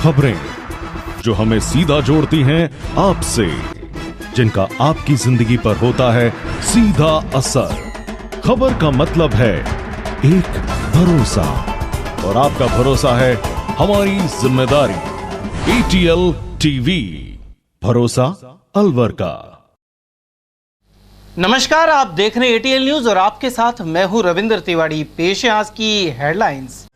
खबरें जो हमें सीधा जोड़ती हैं आपसे, जिनका आपकी जिंदगी पर होता है सीधा असर। खबर का मतलब है एक भरोसा, और आपका भरोसा है हमारी जिम्मेदारी। ATL TV, भरोसा अलवर का। नमस्कार, आप देख रहे हैं ATL न्यूज और आपके साथ मैं हूं रविंद्र तिवारी। पेश है आज की हेडलाइंस।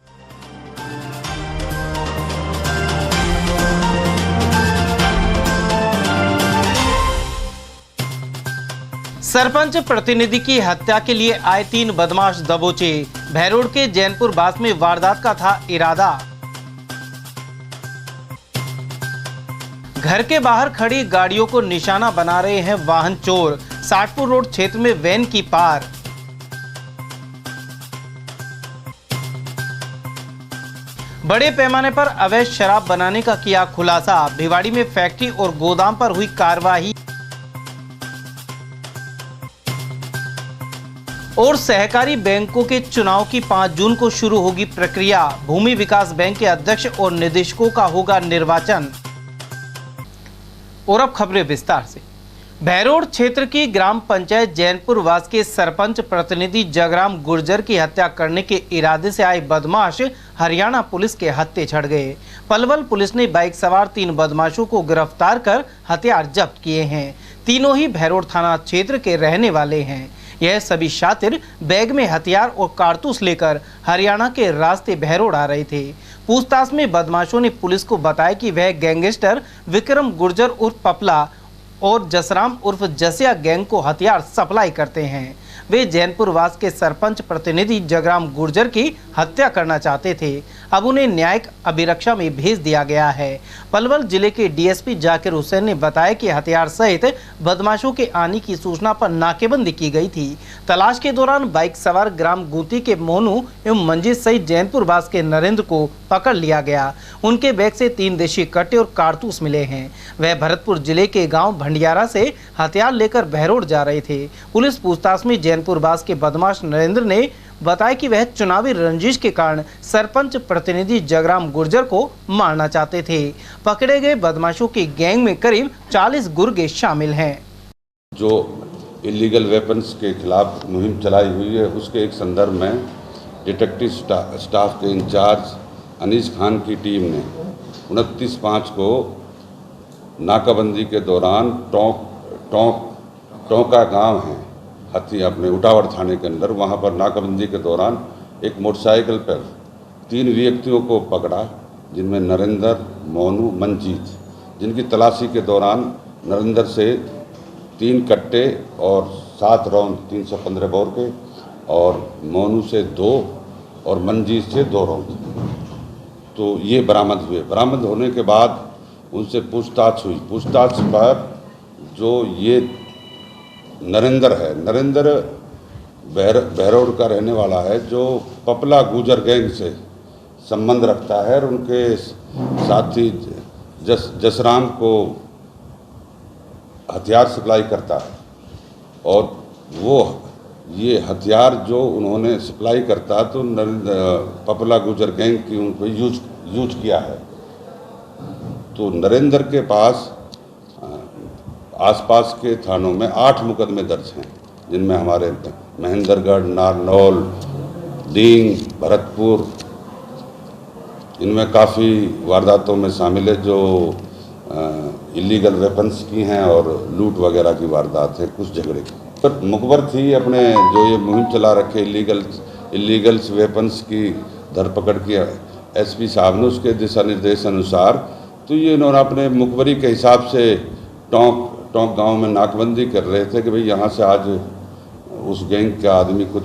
सरपंच प्रतिनिधि की हत्या के लिए आए 3 बदमाश दबोचे। भैरोड के जैनपुर बास में वारदात का था इरादा। घर के बाहर खड़ी गाड़ियों को निशाना बना रहे हैं वाहन चोर। साटपुर रोड क्षेत्र में वैन की पार। बड़े पैमाने पर अवैध शराब बनाने का किया खुलासा। भिवाड़ी में फैक्ट्री और गोदाम पर हुई कार्रवाई। और सहकारी बैंकों के चुनाव की 5 जून को शुरू होगी प्रक्रिया। भूमि विकास बैंक के अध्यक्ष और निदेशकों का होगा निर्वाचन। और अब खबरें विस्तार से। भैरोड क्षेत्र की ग्राम पंचायत जैनपुर वास के सरपंच प्रतिनिधि जगराम गुर्जर की हत्या करने के इरादे से आए बदमाश हरियाणा पुलिस के हत्थे चढ़ गए। पलवल पुलिस ने बाइक सवार 3 बदमाशों को गिरफ्तार कर हथियार जब्त किए हैं। तीनों ही भैरोड थाना क्षेत्र के रहने वाले हैं। यह सभी शातिर बैग में हथियार और कारतूस लेकर हरियाणा के रास्ते भैरोड आ रहे थे। पूछताछ में बदमाशों ने पुलिस को बताया कि वह गैंगस्टर विक्रम गुर्जर उर्फ पपला और जसराम उर्फ जसिया गैंग को हथियार सप्लाई करते हैं। वे जैनपुर वास के सरपंच प्रतिनिधि जगराम गुर्जर की हत्या करना चाहते थे। अब उन्हें न्यायिक अभिरक्षा में भेज दिया गया है। पलवल जिले के डीएसपी जाकिर हुसैन ने बताया कि हथियार सहित बदमाशों के आने की सूचना पर नाकेबंदी की गई थी। तलाश के दौरान बाइक सवार ग्राम गुंती के मोनू एवं मंजीत सहित जैनपुर वास के नरेंद्र को पकड़ लिया गया। उनके बैग से 3 देशी कट्टे और कारतूस मिले हैं। वह भरतपुर जिले के गाँव भंडियारा से हथियार लेकर भैरोड जा रहे थे। पुलिस पूछताछ में जैनपुर वास के बदमाश नरेंद्र ने बताया कि वह चुनावी रंजिश के कारण सरपंच प्रतिनिधि जगराम गुर्जर को मारना चाहते थे। पकड़े गए बदमाशों की गैंग में करीब 40 गुर्गे शामिल हैं। जो इलीगल वेपन्स के खिलाफ मुहिम चलाई हुई है, उसके एक संदर्भ में डिटेक्टिव स्टाफ के इंचार्ज अनीस खान की टीम ने 29/5 को नाकाबंदी के दौरान टोंका गांव है हथी अपने उटावर थाने के अंदर, वहां पर नाकाबंदी के दौरान एक मोटरसाइकिल पर 3 व्यक्तियों को पकड़ा, जिनमें नरेंद्र, मोनू, मंजीत, जिनकी तलाशी के दौरान नरेंद्र से 3 कट्टे और 7 राउंड 315 बोर के, और मोनू से 2 और मंजीत से 2 राउंड तो ये बरामद हुए। बरामद होने के बाद उनसे पूछताछ हुई। पूछताछ पर जो ये नरेंद्र है, नरेंद्र भैरोड का रहने वाला है, जो पपला गुर्जर गैंग से संबंध रखता है और उनके साथी जसराम को हथियार सप्लाई करता है। और वो ये हथियार जो उन्होंने सप्लाई करता तो पपला गुर्जर गैंग की उनको यूज किया है। तो नरेंद्र के पास आसपास के थानों में 8 मुकदमे दर्ज हैं, जिनमें हमारे महेंद्रगढ़, नारनौल, दींग, भरतपुर, इनमें काफ़ी वारदातों में शामिल है जो इलीगल वेपन्स की हैं और लूट वगैरह की वारदात है, कुछ झगड़े की। पर मुखबर थी अपने जो ये मुहिम चला रखे इलीगल्स वेपन्स की धरपकड़ की एसपी साहब ने, उसके दिशा निर्देश अनुसार तो ये इन्होंने अपने मुखबरी के हिसाब से टोंक गांव में नाकबंदी कर रहे थे कि भाई यहाँ से आज उस गैंग के आदमी कुछ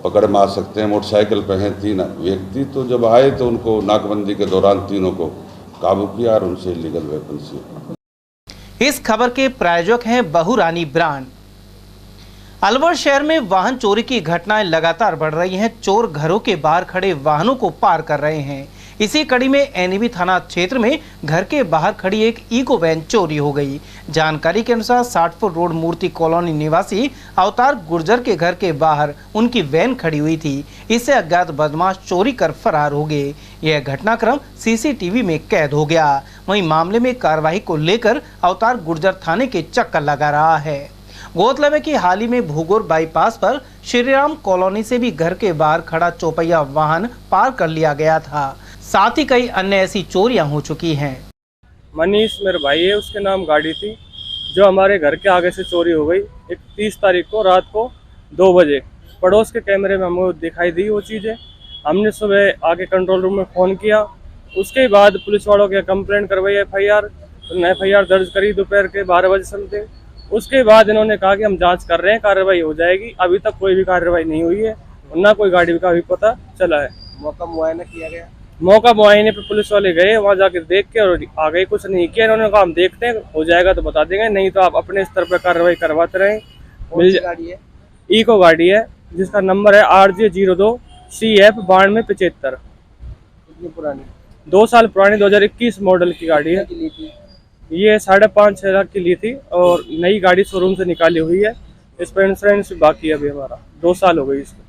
पकड़ में आ सकते हैं। मोटरसाइकिल पे हैं 3 व्यक्ति, तो जब आए तो उनको नाकबंदी के दौरान तीनों को काबू किया और उनसे इलीगल वेपन से। इस खबर के प्रायोजक हैं बहुरानी ब्रांड। अलवर शहर में वाहन चोरी की घटनाएं लगातार बढ़ रही हैं। चोर घरों के बाहर खड़े वाहनों को पार कर रहे हैं। इसी कड़ी में एनबी थाना क्षेत्र में घर के बाहर खड़ी एक इको वैन चोरी हो गई। जानकारी के अनुसार 60 फुट रोड मूर्ति कॉलोनी निवासी अवतार गुर्जर के घर के बाहर उनकी वैन खड़ी हुई थी। इसे अज्ञात बदमाश चोरी कर फरार हो गए। यह घटनाक्रम सीसीटीवी में कैद हो गया। वहीं मामले में कार्रवाई को लेकर अवतार गुर्जर थाने के चक्कर लगा रहा है। गौरतलब है कि हाल ही में भूगोर बाईपास पर श्रीराम कॉलोनी से भी घर के बाहर खड़ा चौपहिया वाहन पार कर लिया गया था। साथ ही कई अन्य ऐसी चोरियां हो चुकी हैं। मनीष मेरे भाई है, उसके नाम गाड़ी थी जो हमारे घर के आगे से चोरी हो गई। 31 तारीख को रात को 2 बजे पड़ोस के कैमरे में हमको दिखाई दी वो चीज़ें। हमने सुबह आके कंट्रोल रूम में फ़ोन किया। उसके बाद पुलिस वालों के कंप्लेंट करवाई, एफआईआर दर्ज करी दोपहर के 12 बजे समथिंग। उसके बाद इन्होंने कहा कि हम जांच कर रहे हैं, कार्रवाई हो जाएगी। अभी तक कोई भी कार्रवाई नहीं हुई है, ना कोई गाड़ी का भी पता चला है। मौका मुआयना किया गया? मौका मुआयने पे पुलिस वाले गए, वहाँ जाकर देख के और आ गए। कुछ नहीं किया इन्होंने कहा हम देखते हैं, हो जाएगा तो बता देंगे, नहीं तो आप अपने स्तर पर कार्रवाई करवाते रहें। कौन सी गाड़ी है? इको गाड़ी है जिसका नंबर है RJ02 CF 9275। कितनी पुरानी? 2 साल पुरानी, 2021 मॉडल की गाड़ी है। ली थी? ये 5.5-6 लाख की ली थी और नई गाड़ी शोरूम से निकाली हुई है। इस पर इंश्योरेंस बाकी है अभी हमारा, 2 साल हो गई इसको।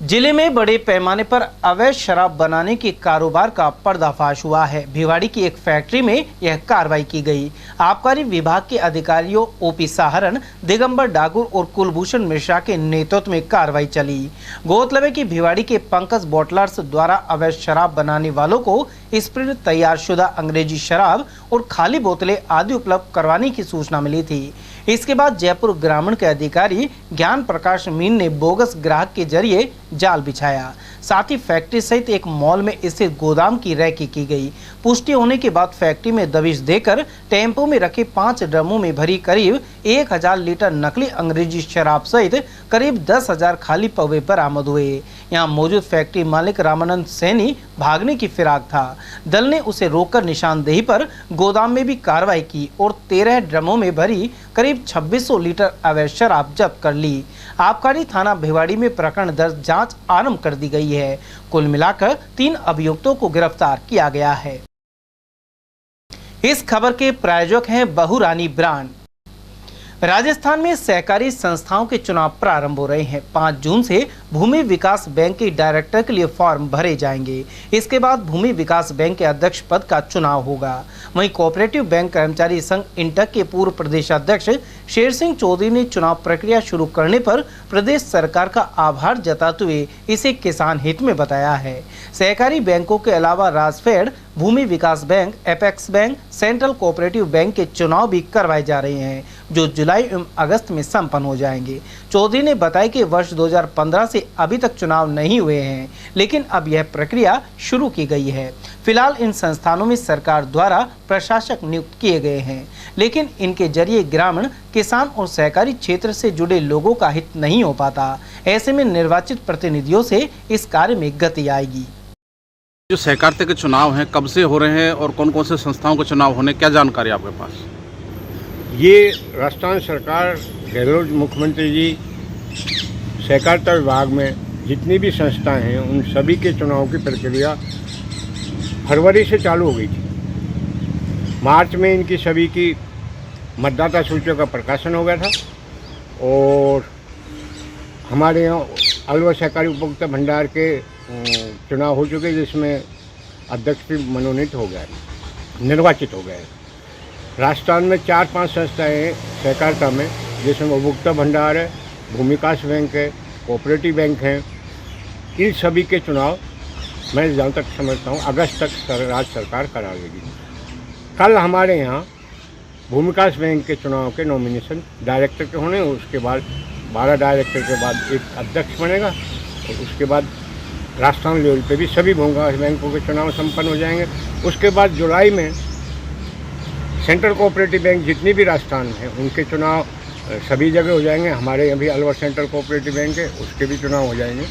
जिले में बड़े पैमाने पर अवैध शराब बनाने के कारोबार का पर्दाफाश हुआ है। भिवाड़ी की एक फैक्ट्री में यह कार्रवाई की गई। आबकारी विभाग के अधिकारियों ओपी साहरन, दिगंबर डागुर और कुलभूषण मिश्रा के नेतृत्व में कार्रवाई चली। गौरतलब है कि भिवाड़ी के पंकज बोटलर्स द्वारा अवैध शराब बनाने वालों को स्प्रिट, तैयारशुदा अंग्रेजी शराब और खाली बोतलें आदि उपलब्ध करवाने की सूचना मिली थी। इसके बाद जयपुर ग्रामीण के अधिकारी ज्ञान प्रकाश मीन ने बोगस ग्राहक के जरिए जाल बिछाया। साथ ही फैक्ट्री सहित एक मॉल में स्थित गोदाम की रैकी की गई। पुष्टि होने के बाद फैक्ट्री में दबिश देकर टेम्पो में रखे 5 ड्रमों में भरी करीब 1000 लीटर नकली अंग्रेजी शराब सहित करीब 10,000 खाली पौवे बरामद हुए। यहाँ मौजूद फैक्ट्री मालिक रामानंद सैनी भागने की फिराक था। दल ने उसे रोककर निशानदेही पर गोदाम में भी कार्रवाई की और 13 ड्रमों में भरी करीब 2600 लीटर अवैध शराब जब्त कर ली। आबकारी थाना भिवाड़ी में प्रकरण दर्ज, जांच आरंभ कर दी गई है। कुल मिलाकर 3 अभियुक्तों को गिरफ्तार किया गया है। इस खबर के प्रायोजक हैं बहुरानी ब्रांड। राजस्थान में सहकारी संस्थाओं के चुनाव प्रारंभ हो रहे हैं। 5 जून से भूमि विकास बैंक के डायरेक्टर के लिए फॉर्म भरे जाएंगे। इसके बाद भूमि विकास बैंक के अध्यक्ष पद का चुनाव होगा। वहीं कोऑपरेटिव बैंक कर्मचारी संघ इंटक के पूर्व प्रदेश अध्यक्ष शेर सिंह चौधरी ने चुनाव प्रक्रिया शुरू करने पर प्रदेश सरकार का आभार जताते हुए इसे किसान हित में बताया है। सहकारी बैंकों के अलावा राजफेड, भूमि विकास bank, apex bank, central cooperative bank के चुनाव भी करवाए जा रहे हैं, जो जुलाई एवं अगस्त में संपन्न हो जाएंगे। चौधरी ने बताया कि वर्ष 2015 से अभी तक चुनाव नहीं हुए हैं, लेकिन अब यह प्रक्रिया शुरू की गई है। फिलहाल इन संस्थानों में सरकार द्वारा प्रशासक नियुक्त किए गए हैं, लेकिन इनके जरिए ग्रामीण, किसान और सहकारी क्षेत्र से जुड़े लोगों का हित नहीं हो पाता। ऐसे में निर्वाचित प्रतिनिधियों से इस कार्य में गति आएगी। जो सहकारिता के चुनाव हैं कब से हो रहे हैं और कौन कौन से संस्थाओं के चुनाव होने, क्या जानकारी आपके पास? ये राजस्थान सरकार, गहलोत मुख्यमंत्री जी, सहकारिता विभाग में जितनी भी संस्थाएं हैं उन सभी के चुनाव की प्रक्रिया फरवरी से चालू हो गई थी। मार्च में इनकी सभी की मतदाता सूचियों का प्रकाशन हो गया था और हमारे यहाँ अलवर सहकारी उपभोक्ता भंडार के चुनाव हो चुके, जिसमें अध्यक्ष भी मनोनीत हो गया, निर्वाचित हो गए। राजस्थान में 4-5 संस्थाएं हैं सहकारिता में, जिसमें उपभोक्ता भंडार है, भूमि विकास बैंक है, कोऑपरेटिव बैंक हैं। इन सभी के चुनाव मैं जहाँ तक समझता हूँ अगस्त तक राज्य सरकार करा देगी। कल हमारे यहाँ भूमि विकास बैंक के चुनाव के नॉमिनेशन डायरेक्टर के होने, उसके बाद 12 डायरेक्टर के बाद एक अध्यक्ष बनेगा और उसके बाद राजस्थान लेवल पे भी सभी भूमि विकास बैंकों के चुनाव संपन्न हो जाएंगे। उसके बाद जुलाई में सेंट्रल कोऑपरेटिव बैंक जितनी भी राजस्थान में हैं उनके चुनाव सभी जगह हो जाएंगे। हमारे यहाँ भी अलवर सेंट्रल कोऑपरेटिव बैंक है, उसके भी चुनाव हो जाएंगे।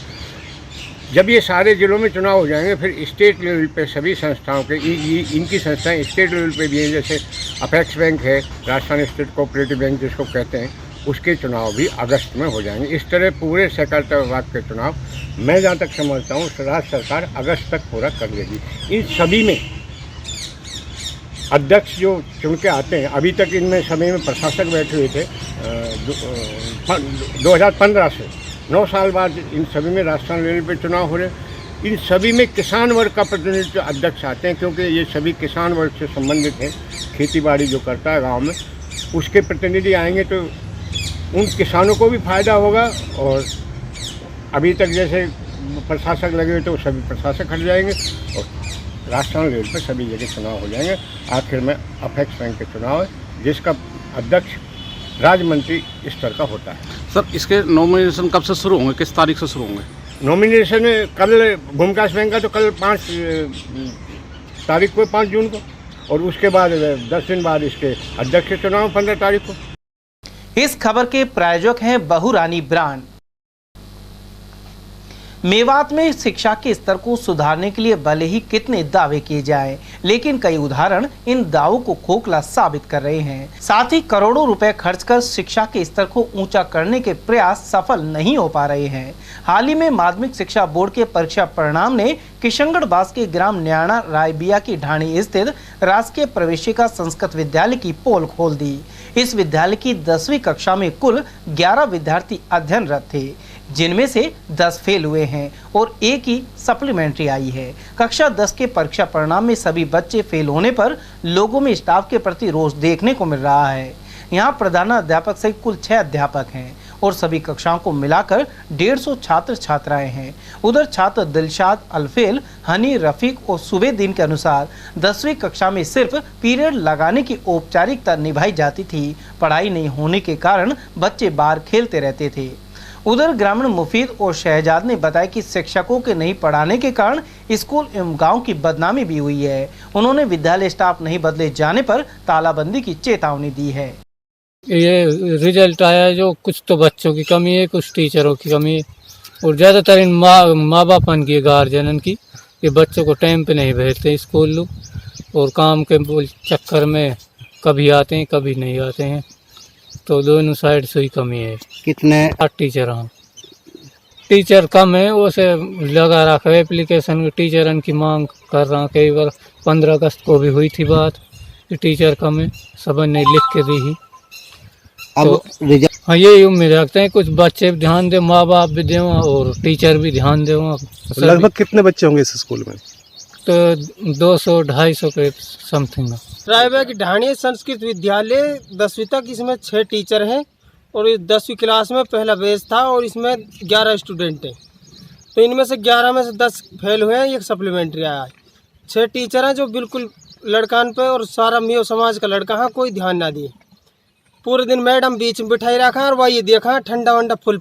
जब ये सारे ज़िलों में चुनाव हो जाएंगे फिर स्टेट लेवल पे सभी संस्थाओं के इनकी संस्थाएं स्टेट लेवल पे भी हैं, जैसे अपेक्स बैंक है, राजस्थान स्टेट कोऑपरेटिव बैंक जिसको कहते हैं, उसके चुनाव भी अगस्त में हो जाएंगे। इस तरह पूरे सहकारिता विभाग के चुनाव मैं जहाँ तक समझता हूँ राज्य सरकार अगस्त तक पूरा कर लेगी। इन सभी में अध्यक्ष जो चुन के आते हैं, अभी तक इनमें सभी में प्रशासक बैठे हुए थे 2015 से 9 साल बाद इन सभी में राजस्थान लेवल पर चुनाव हो रहे हैं। इन सभी में किसान वर्ग का प्रतिनिधित्व अध्यक्ष आते हैं, क्योंकि ये सभी किसान वर्ग से संबंधित हैं। खेती बाड़ी जो करता है गांव में, उसके प्रतिनिधि आएंगे तो उन किसानों को भी फायदा होगा। और अभी तक जैसे प्रशासक लगे हुए तो सभी प्रशासक हट जाएंगे और राजस्थान लेवल पर सभी जगह चुनाव हो जाएंगे। आखिर में अपेक्स बैंक के चुनाव है, जिसका अध्यक्ष राज्य मंत्री स्तर का होता है। सर, इसके नॉमिनेशन कब से शुरू होंगे, किस तारीख से शुरू होंगे? नॉमिनेशन कल भूमिकास बैंक का तो कल 5 तारीख को, 5 जून को, और उसके बाद 10 दिन बाद इसके अध्यक्ष के चुनाव 15 तारीख को। इस खबर के प्रायोजक हैं बहुरानी ब्रांड। मेवात में शिक्षा के स्तर को सुधारने के लिए भले ही कितने दावे किए जाएं, लेकिन कई उदाहरण इन दावों को खोखला साबित कर रहे हैं। साथ ही करोड़ों रुपए खर्च कर शिक्षा के स्तर को ऊंचा करने के प्रयास सफल नहीं हो पा रहे हैं। हाल ही में माध्यमिक शिक्षा बोर्ड के परीक्षा परिणाम ने किशनगढ़ बास के ग्राम न्याणा रायबिया की ढाणी स्थित राजकीय प्रवेशिका संस्कृत विद्यालय की पोल खोल दी। इस विद्यालय की 10वीं कक्षा में कुल 11 विद्यार्थी अध्ययनरत थे, जिनमें से 10 फेल हुए हैं और एक ही सप्लीमेंट्री आई है। कक्षा 10 के परीक्षा परिणाम में सभी बच्चे फेल होने पर लोगों में स्टाफ के प्रति रोष देखने को मिल रहा है। यहाँ प्रधानाध्यापक सहित कुल 6 अध्यापक हैं और सभी कक्षाओं को मिलाकर 150 छात्र छात्राएं हैं। उधर छात्र दिलशाद, अल्फेल, हनी, रफीक और सुबेदीन के अनुसार 10वीं कक्षा में सिर्फ पीरियड लगाने की औपचारिकता निभाई जाती थी। पढ़ाई नहीं होने के कारण बच्चे बाहर खेलते रहते थे। उधर ग्रामीण मुफीद और शहजाद ने बताया कि शिक्षकों के नहीं पढ़ाने के कारण स्कूल एवं गांव की बदनामी भी हुई है। उन्होंने विद्यालय स्टाफ नहीं बदले जाने पर तालाबंदी की चेतावनी दी है। ये रिजल्ट आया जो कुछ तो बच्चों की कमी है, कुछ टीचरों की कमी है और ज़्यादातर इन माँ बापन की, गार्जियन की, ये बच्चों को टाइम पे नहीं भेजते स्कूल लोग और काम के चक्कर में कभी आते हैं कभी नहीं आते हैं, तो दोनों साइड से ही कमी है। कितने 8 टीचर हैं, टीचर कम है, उसे लगा रखा है एप्लीकेशन, टीचर की मांग कर रहा। कई बार 15 अगस्त को भी हुई थी बात कि टीचर कम है, सब ने लिख के दी ही। तो हाँ, यही उम्मीद रखते हैं कुछ बच्चे भी ध्यान दे, माँ बाप भी दें और टीचर भी ध्यान दें। लगभग कितने बच्चे होंगे इस स्कूल में? तो 200-250 के समथिंग। रायबा की ढाणी संस्कृत विद्यालय 10वीं तक, इसमें 6 टीचर हैं और इस 10वीं क्लास में पहला बैच था और इसमें 11 स्टूडेंट हैं। तो इनमें से 11 में से 10 फेल हुए हैं, एक सप्लीमेंट्री आया है। 6 टीचर हैं जो बिल्कुल लड़कान पे और सारा मियो समाज का लड़का है, कोई ध्यान ना दिए। पूरे दिन मैडम बीच में बिठाई रखा और वही देखा ठंडा वंडा फुल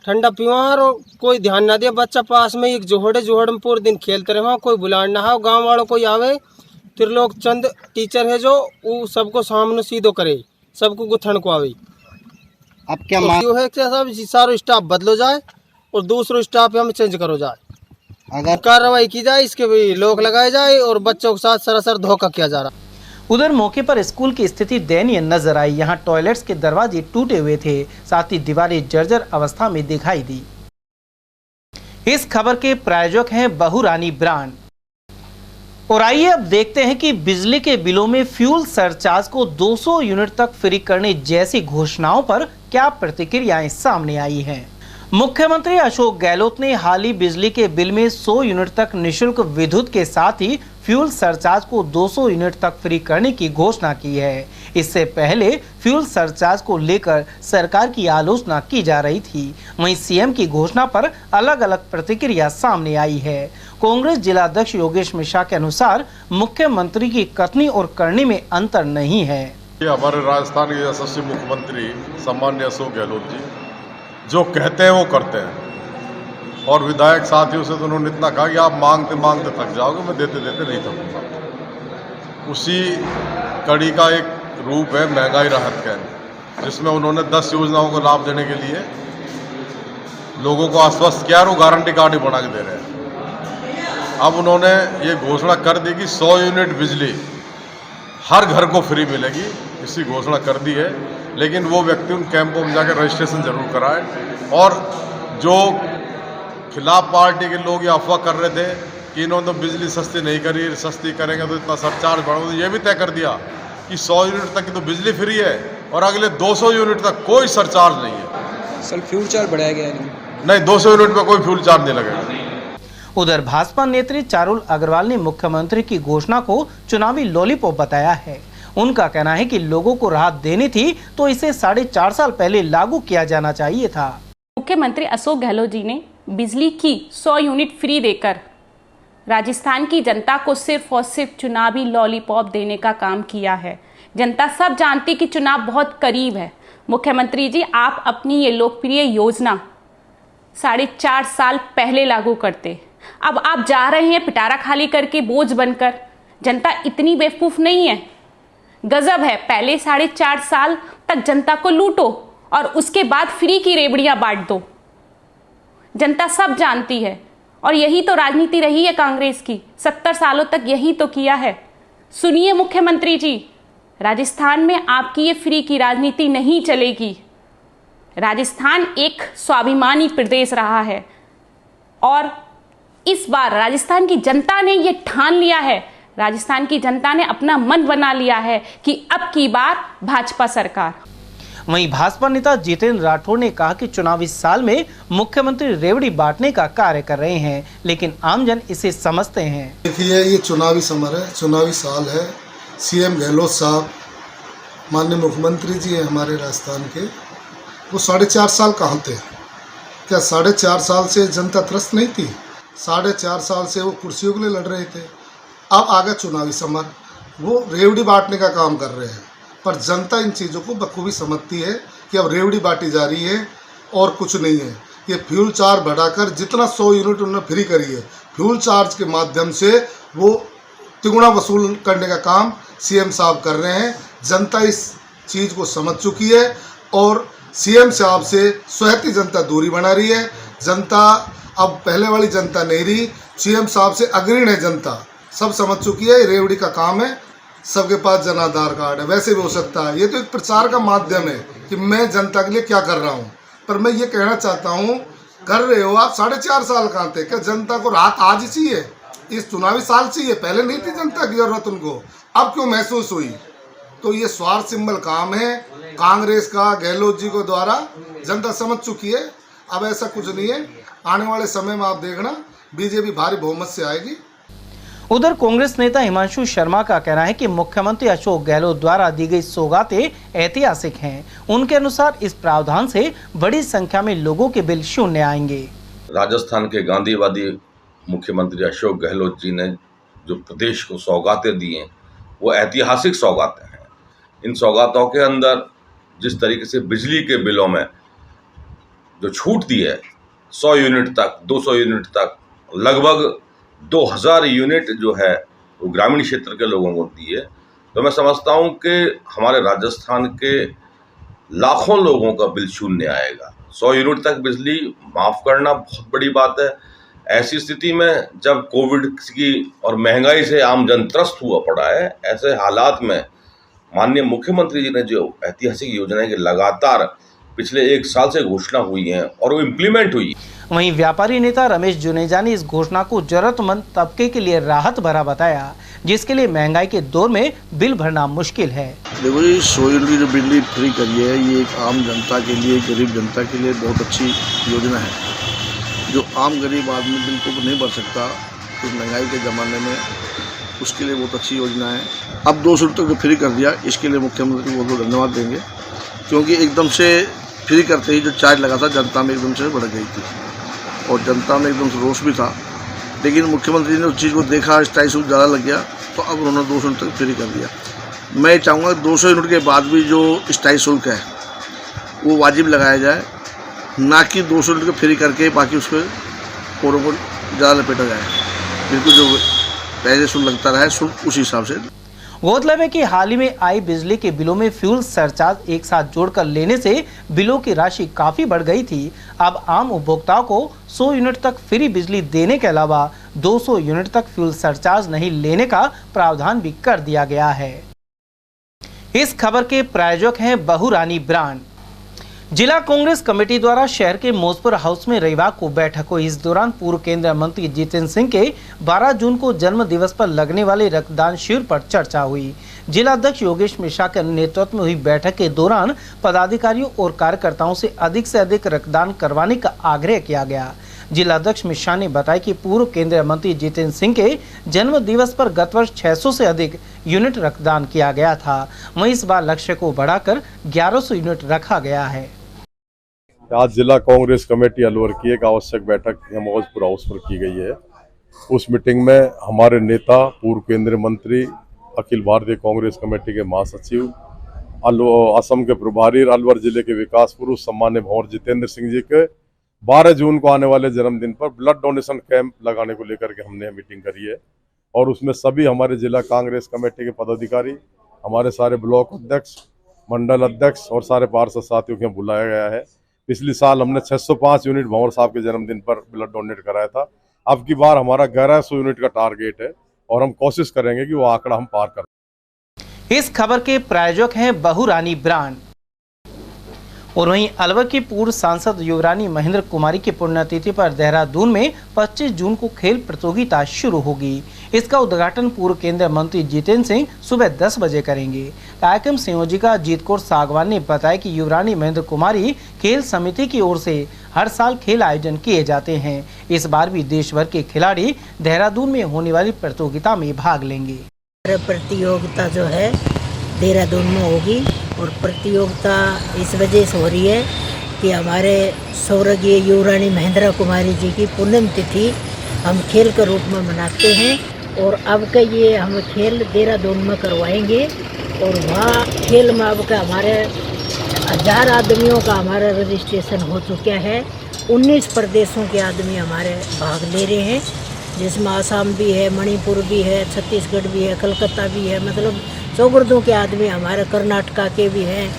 ठंडा पीवा और कोई ध्यान ना दिया। बच्चा पास में एक जोहड़ में पूरे दिन खेलते रहे, कोई बुलान ना हो, गाँव वालों कोई आवे, त्रिलोक चंद टीचर है जो वो सबको सामने सीधो करे, सबको गुथन को आवे। अब क्या मांग है कि सब सारो स्टाफ बदलो जाए और दूसरो स्टाफ हमें चेंज करो जाए, अगर कार्रवाई की जाए, इसके भी लोग लगाए जाए और बच्चों के साथ सरासर धोखा किया जा रहा। उधर मौके पर स्कूल की स्थिति दयनीय नजर आई। यहाँ टॉयलेट्स के दरवाजे टूटे हुए थे, साथ ही दीवारें जर्जर अवस्था में दिखाई दी। इस खबर के प्रायोजक हैं बहुरानी ब्रांड। और आइए अब देखते हैं कि बिजली के बिलों में फ्यूल सरचार्ज को 200 यूनिट तक फ्री करने जैसी घोषणाओं पर क्या प्रतिक्रियाएं सामने आई हैं। मुख्यमंत्री अशोक गहलोत ने हाल ही बिजली के बिल में 100 यूनिट तक निःशुल्क विद्युत के साथ ही फ्यूल सरचार्ज को 200 यूनिट तक फ्री करने की घोषणा की है। इससे पहले फ्यूल सरचार्ज को लेकर सरकार की आलोचना की जा रही थी। वहीं सीएम की घोषणा पर अलग अलग प्रतिक्रिया सामने आई है। कांग्रेस जिलाध्यक्ष योगेश मिश्रा के अनुसार मुख्यमंत्री की कथनी और करनी में अंतर नहीं है। हमारे राजस्थान के यशस्वी मुख्यमंत्री सम्मान्य अशोक गहलोत जी जो कहते हैं वो करते हैं, और विधायक साथियों से तो उन्होंने इतना कहा कि आप मांगते मांगते थक जाओगे, मैं देते देते नहीं थकूंगा। उसी कड़ी का एक रूप है महंगाई राहत केंद्र, जिसमें उन्होंने 10 योजनाओं को लाभ देने के लिए लोगों को आश्वस्त किया और वो गारंटी कार्ड ही बना के दे रहे हैं। अब उन्होंने ये घोषणा कर दी कि 100 यूनिट बिजली हर घर को फ्री मिलेगी, इसकी घोषणा कर दी है। लेकिन वो व्यक्ति उन कैंपों में जाकर रजिस्ट्रेशन जरूर कराए। और जो खिलाफ पार्टी के लोग ये अफवाह कर रहे थे कि इन्होंने तो बिजली सस्ती नहीं करी, सस्ती करेंगे तो इतना सरचार्ज बढ़ाओ, ये भी तय कर दिया कि 100 यूनिट तक की तो बिजली फ्री है और अगले 200 यूनिट तक कोई सरचार्ज नहीं है। सर फ्यूल चार्ज बढ़ाया गया नहीं, 200 यूनिट में कोई फ्यूल चार्ज नहीं लगेगा। उधर भाजपा नेत्री चारुल अग्रवाल ने मुख्यमंत्री की घोषणा को चुनावी लॉलीपॉप बताया है। उनका कहना है कि लोगों को राहत देनी थी तो इसे 4.5 साल पहले लागू किया जाना चाहिए था। मुख्यमंत्री अशोक गहलोत जी ने बिजली की 100 यूनिट फ्री देकर राजस्थान की जनता को सिर्फ और सिर्फ चुनावी लॉलीपॉप देने का काम किया है। जनता सब जानती कि चुनाव बहुत करीब है। मुख्यमंत्री जी, आप अपनी ये लोकप्रिय योजना 4.5 साल पहले लागू करते। अब आप जा रहे हैं पिटारा खाली करके बोझ बनकर। जनता इतनी बेवकूफ नहीं है, गजब है। पहले 4.5 साल तक जनता को लूटो और उसके बाद फ्री की रेवड़ियां बांट दो। जनता सब जानती है और यही तो राजनीति रही है कांग्रेस की। 70 सालों तक यही तो किया है। सुनिए मुख्यमंत्री जी, राजस्थान में आपकी ये फ्री की राजनीति नहीं चलेगी। राजस्थान एक स्वाभिमानी प्रदेश रहा है और इस बार राजस्थान की जनता ने ये ठान लिया है, राजस्थान की जनता ने अपना मन बना लिया है कि अब की बार भाजपा सरकार। वहीं भाजपा नेता जितेंद्र राठौड़ ने कहा कि चुनावी साल में मुख्यमंत्री रेवड़ी बांटने का कार्य कर रहे हैं, लेकिन आमजन इसे समझते हैं। देखिए, ये चुनावी समय है, चुनावी साल है। सीएम गहलोत साहब माननीय मुख्यमंत्री जी हैं हमारे राजस्थान के, वो 4.5 साल कहाँ थे? क्या 4.5 साल से जनता त्रस्त नहीं थी? 4.5 साल से वो कुर्सियों के लिए लड़ रहे थे। अब आगे चुनावी समय, वो रेवड़ी बांटने का काम कर रहे हैं, पर जनता इन चीज़ों को बखूबी समझती है कि अब रेवड़ी बांटी जा रही है और कुछ नहीं है। ये फ्यूल चार्ज बढ़ाकर जितना 100 यूनिट उन्होंने फ्री करी है, फ्यूल चार्ज के माध्यम से वो तिगुना वसूल करने का काम सीएम साहब कर रहे हैं। जनता इस चीज़ को समझ चुकी है और सीएम साहब से स्वयं जनता दूरी बना रही है। जनता अब पहले वाली जनता नहीं रही, सीएम साहब से अग्रणी है जनता, सब समझ चुकी है। रेवड़ी का काम है, सबके पास जन आधार कार्ड है, वैसे भी हो सकता है। ये तो एक प्रचार का माध्यम है कि मैं जनता के लिए क्या कर रहा हूँ, पर मैं ये कहना चाहता हूँ, कर रहे हो आप 4.5 साल कहाँ थे? क्या जनता को राहत आज ही चाहिए? इस चुनावी साल चाहिए? पहले नहीं थी जनता की जरूरत उनको, अब क्यों महसूस हुई? तो ये स्वार्थ सिंबल काम है कांग्रेस का, गहलोत जी को द्वारा। जनता समझ चुकी है, अब ऐसा कुछ नहीं है। आने वाले समय में आप देखना बीजेपी भारी बहुमत से आएगी। उधर कांग्रेस नेता हिमांशु शर्मा का कहना है कि मुख्यमंत्री अशोक गहलोत द्वारा दी गई सौगातें ऐतिहासिक हैं। उनके अनुसार इस प्रावधान से बड़ी संख्या में लोगों के बिल शून्य आएंगे। राजस्थान के गांधीवादी मुख्यमंत्री अशोक गहलोत जी ने जो प्रदेश को सौगातें दी हैं, वो ऐतिहासिक सौगातें हैं। इन सौगातों के अंदर जिस तरीके से बिजली के बिलों में जो छूट दी है, 100 यूनिट तक, 200 यूनिट तक, लगभग 2000 यूनिट जो है वो ग्रामीण क्षेत्र के लोगों को दी है, तो मैं समझता हूँ कि हमारे राजस्थान के लाखों लोगों का बिल शून्य आएगा। 100 यूनिट तक बिजली माफ़ करना बहुत बड़ी बात है। ऐसी स्थिति में जब कोविड की और महंगाई से आम जन त्रस्त हुआ पड़ा है, ऐसे हालात में माननीय मुख्यमंत्री जी ने जो ऐतिहासिक योजनाएं की लगातार पिछले 1 साल से घोषणा हुई हैं और वो इम्प्लीमेंट हुई। वहीं व्यापारी नेता रमेश जुनेजा ने इस घोषणा को जरूरतमंद तबके के लिए राहत भरा बताया, जिसके लिए महंगाई के दौर में बिल भरना मुश्किल है। देखो, ये 100 यूनिट जो बिजली फ्री करी है, ये एक आम जनता के लिए, गरीब जनता के लिए बहुत अच्छी योजना है। जो आम गरीब आदमी बिल्कुल नहीं भर सकता इस महंगाई के ज़माने में, उसके लिए बहुत अच्छी योजना है। अब 200 तक जो फ्री कर दिया, इसके लिए मुख्यमंत्री को बहुत धन्यवाद देंगे, क्योंकि एकदम से फ्री करते ही जो चार्ज लगा था जनता में एकदम से बढ़ गई थी और जनता में एकदम से रोष भी था। लेकिन मुख्यमंत्री ने उस चीज़ को देखा, स्थायी शुल्क ज़्यादा लग गया, तो अब उन्होंने 200 यूनिट तक फ्री कर दिया। मैं चाहूँगा 200 यूनिट के बाद भी जो स्थायी शुल्क है वो वाजिब लगाया जाए, ना कि 200 यूनिट को फ्री करके बाकी उस पर औरों को ज़्यादा लपेटा जाए। बिल्कुल जो पहले शुल्क लगता रहा है, शुल्क उसी हिसाब से। गौरतलब है कि हाल ही में आई बिजली के बिलों में फ्यूल सरचार्ज एक साथ जोड़कर लेने से बिलों की राशि काफी बढ़ गई थी। अब आम उपभोक्ताओं को 100 यूनिट तक फ्री बिजली देने के अलावा 200 यूनिट तक फ्यूल सरचार्ज नहीं लेने का प्रावधान भी कर दिया गया है। इस खबर के प्रायोजक हैं बहुरानी ब्रांड। जिला कांग्रेस कमेटी द्वारा शहर के मौजपुर हाउस में रविवार को बैठक हुई। इस दौरान पूर्व केंद्रीय मंत्री जितेंद्र सिंह के 12 जून को जन्म दिवस पर लगने वाले रक्तदान शिविर पर चर्चा हुई। जिला अध्यक्ष योगेश मिश्रा के नेतृत्व में हुई बैठक के दौरान पदाधिकारियों और कार्यकर्ताओं से अधिक रक्तदान करवाने का आग्रह किया गया। जिला अध्यक्ष मिश्रा ने बताया कि पूर्व केंद्रीय मंत्री जितेंद्र सिंह के जन्म दिवस पर गत वर्ष 600 से अधिक यूनिट रक्तदान किया गया था। वहीं इस बार लक्ष्य को बढ़ाकर 1100 यूनिट रखा गया है। आज जिला कांग्रेस कमेटी अलवर की एक आवश्यक बैठक मौजपुर हाउस पर की गई है। उस मीटिंग में हमारे नेता पूर्व केंद्रीय मंत्री अखिल भारतीय कांग्रेस कमेटी के महासचिव असम के प्रभारी अलवर जिले के विकास पुरुष सम्मान्य भंवर जितेंद्र सिंह जी के 12 जून को आने वाले जन्मदिन पर ब्लड डोनेशन कैंप लगाने को लेकर के हमने मीटिंग करी है और उसमें सभी हमारे जिला कांग्रेस कमेटी के पदाधिकारी, हमारे सारे ब्लॉक अध्यक्ष, मंडल अध्यक्ष और सारे पार्षद साथियों को बुलाया गया है। पिछली साल हमने 605 यूनिट भंवर साहब के जन्मदिन पर ब्लड डोनेट कराया था। अब की बार हमारा 1100 यूनिट का टारगेट है और हम कोशिश करेंगे कि वो आंकड़ा हम पार करें। इस खबर के प्रायोजक हैं बहुरानी ब्रांड। और वहीं अलवर की पूर्व सांसद युवरानी महेंद्र कुमारी की पुण्यतिथि पर देहरादून में 25 जून को खेल प्रतियोगिता शुरू होगी। इसका उद्घाटन पूर्व केंद्रीय मंत्री जितेंद्र सिंह सुबह 10 बजे करेंगे। कार्यक्रम संयोजिका जीत कौर सागवान ने बताया कि युवरानी महेंद्र कुमारी खेल समिति की ओर से हर साल खेल आयोजन किए जाते हैं। इस बार भी देश भर के खिलाड़ी देहरादून में होने वाली प्रतियोगिता में भाग लेंगे। प्रतियोगिता जो है देहरादून में होगी और प्रतियोगिता इस वजह से हो रही है कि हमारे स्वर्गीय युवरानी महेंद्र कुमारी जी की पुण्यतिथि हम खेल के रूप में मनाते हैं और अब का ये हम खेल देहरादून में करवाएंगे और वहाँ खेल में अब का हमारे 1000 आदमियों का हमारा रजिस्ट्रेशन हो चुका है। 19 प्रदेशों के आदमी हमारे भाग ले रहे हैं, जिसमें आसाम भी है, मणिपुर भी है, छत्तीसगढ़ भी है, कलकत्ता भी है, मतलब चौगर्दों के आदमी हमारे, कर्नाटका के भी हैं,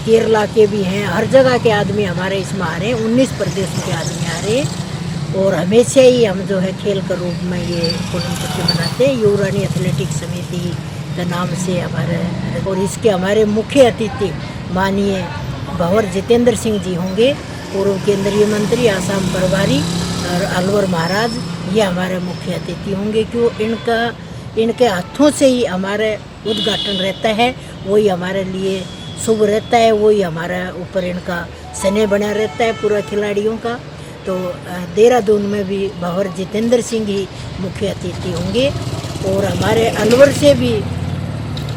केरला के भी हैं, हर जगह के आदमी हमारे इसमें आ रहे हैं। 19 प्रदेशों के आदमी आ रहे हैं और हमेशा ही हम जो है खेल के रूप में ये पुण्यतिथि मनाते हैं। युवरानी एथलेटिक्स समिति के नाम से हमारे, और इसके हमारे मुख्य अतिथि माननीय भंवर जितेंद्र सिंह जी होंगे, पूर्व केंद्रीय मंत्री, आसाम प्रभारी और अलवर महाराज, ये हमारे मुख्य अतिथि होंगे। क्यों इनके हाथों से ही हमारे उद्घाटन रहता है, वही हमारे लिए शुभ रहता है, वही हमारा ऊपर इनका स्नेह बना रहता है पूरा खिलाड़ियों का। तो देहरादून में भी भंवर जितेंद्र सिंह ही मुख्य अतिथि होंगे और हमारे अलवर से भी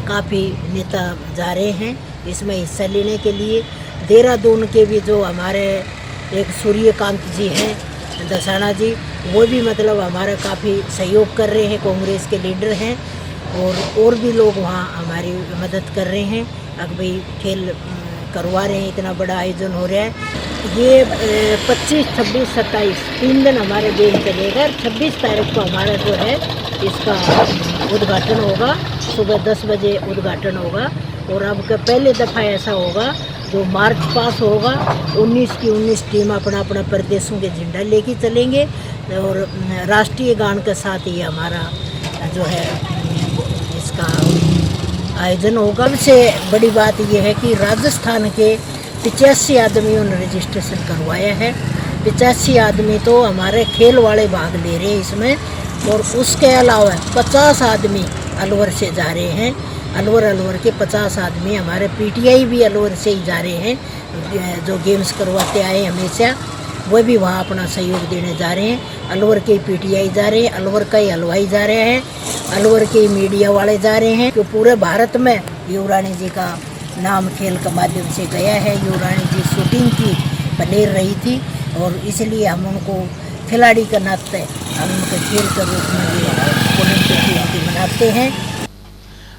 काफ़ी नेता जा रहे हैं इसमें हिस्सा लेने के लिए। देहरादून के भी जो हमारे एक सूर्यकांत जी हैं दसाना जी, वो भी मतलब हमारा काफ़ी सहयोग कर रहे हैं, कांग्रेस के लीडर हैं और भी लोग वहाँ हमारी मदद कर रहे हैं। अब भाई खेल करवा रहे हैं, इतना बड़ा आयोजन हो रहा है। ये 25, 26, 27 3 दिन हमारे गेम चलेगा। 26 तारीख को हमारा जो है इसका उद्घाटन होगा, सुबह 10 बजे उद्घाटन होगा और अब का पहले दफ़ा ऐसा होगा जो मार्च पास होगा। 19 की 19 टीम अपना अपना प्रदेशों के झंडा लेके चलेंगे और राष्ट्रीय गान के साथ ये हमारा जो है इसका आयोजन होगा। सबसे बड़ी बात यह है कि राजस्थान के 85 आदमियों ने रजिस्ट्रेशन करवाया है। 85 आदमी तो हमारे खेल वाले भाग ले रहे हैं इसमें और उसके अलावा 50 आदमी अलवर से जा रहे हैं। अलवर के 50 आदमी हमारे पीटीआई भी अलवर से ही जा रहे हैं, जो गेम्स करवाते आए हमेशा, वो भी वहाँ अपना सहयोग देने जा रहे हैं। अलवर के पीटीआई जा रहे हैं, अलवर का ही हलवाई जा रहे हैं, अलवर के मीडिया वाले जा रहे हैं। तो पूरे भारत में युवरानी जी का नाम खेल के माध्यम से गया है। युवरानी जी शूटिंग की प्लेयर रही थी और इसलिए हम उनको खिलाड़ी का नाते हम उनके खेल के रूप में पुण्यतिथि मनाते हैं।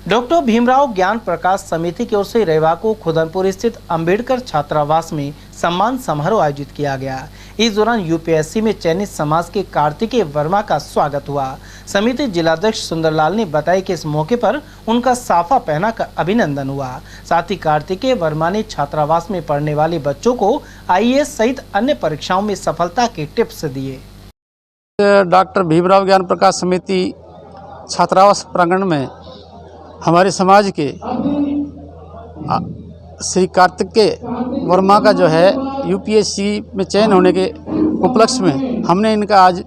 डॉक्टर भीमराव ज्ञान प्रकाश समिति की ओर से रविवार को खुदनपुर स्थित अंबेडकर छात्रावास में सम्मान समारोह आयोजित किया गया। इस दौरान यूपीएससी में चयनित समाज के कार्तिकेय वर्मा का स्वागत हुआ। समिति जिलाध्यक्ष सुंदरलाल ने बताया कि इस मौके पर उनका साफा पहना कर अभिनंदन हुआ। साथ ही कार्तिकेय वर्मा ने छात्रावास में पढ़ने वाले बच्चों को आईएएस सहित अन्य परीक्षाओं में सफलता के टिप्स दिए। डॉक्टर भीमराव ज्ञान प्रकाश समिति छात्रावास प्रांगण में हमारे समाज के श्री कार्तिकेय वर्मा का जो है यूपीएससी में चयन होने के उपलक्ष्य में हमने इनका आज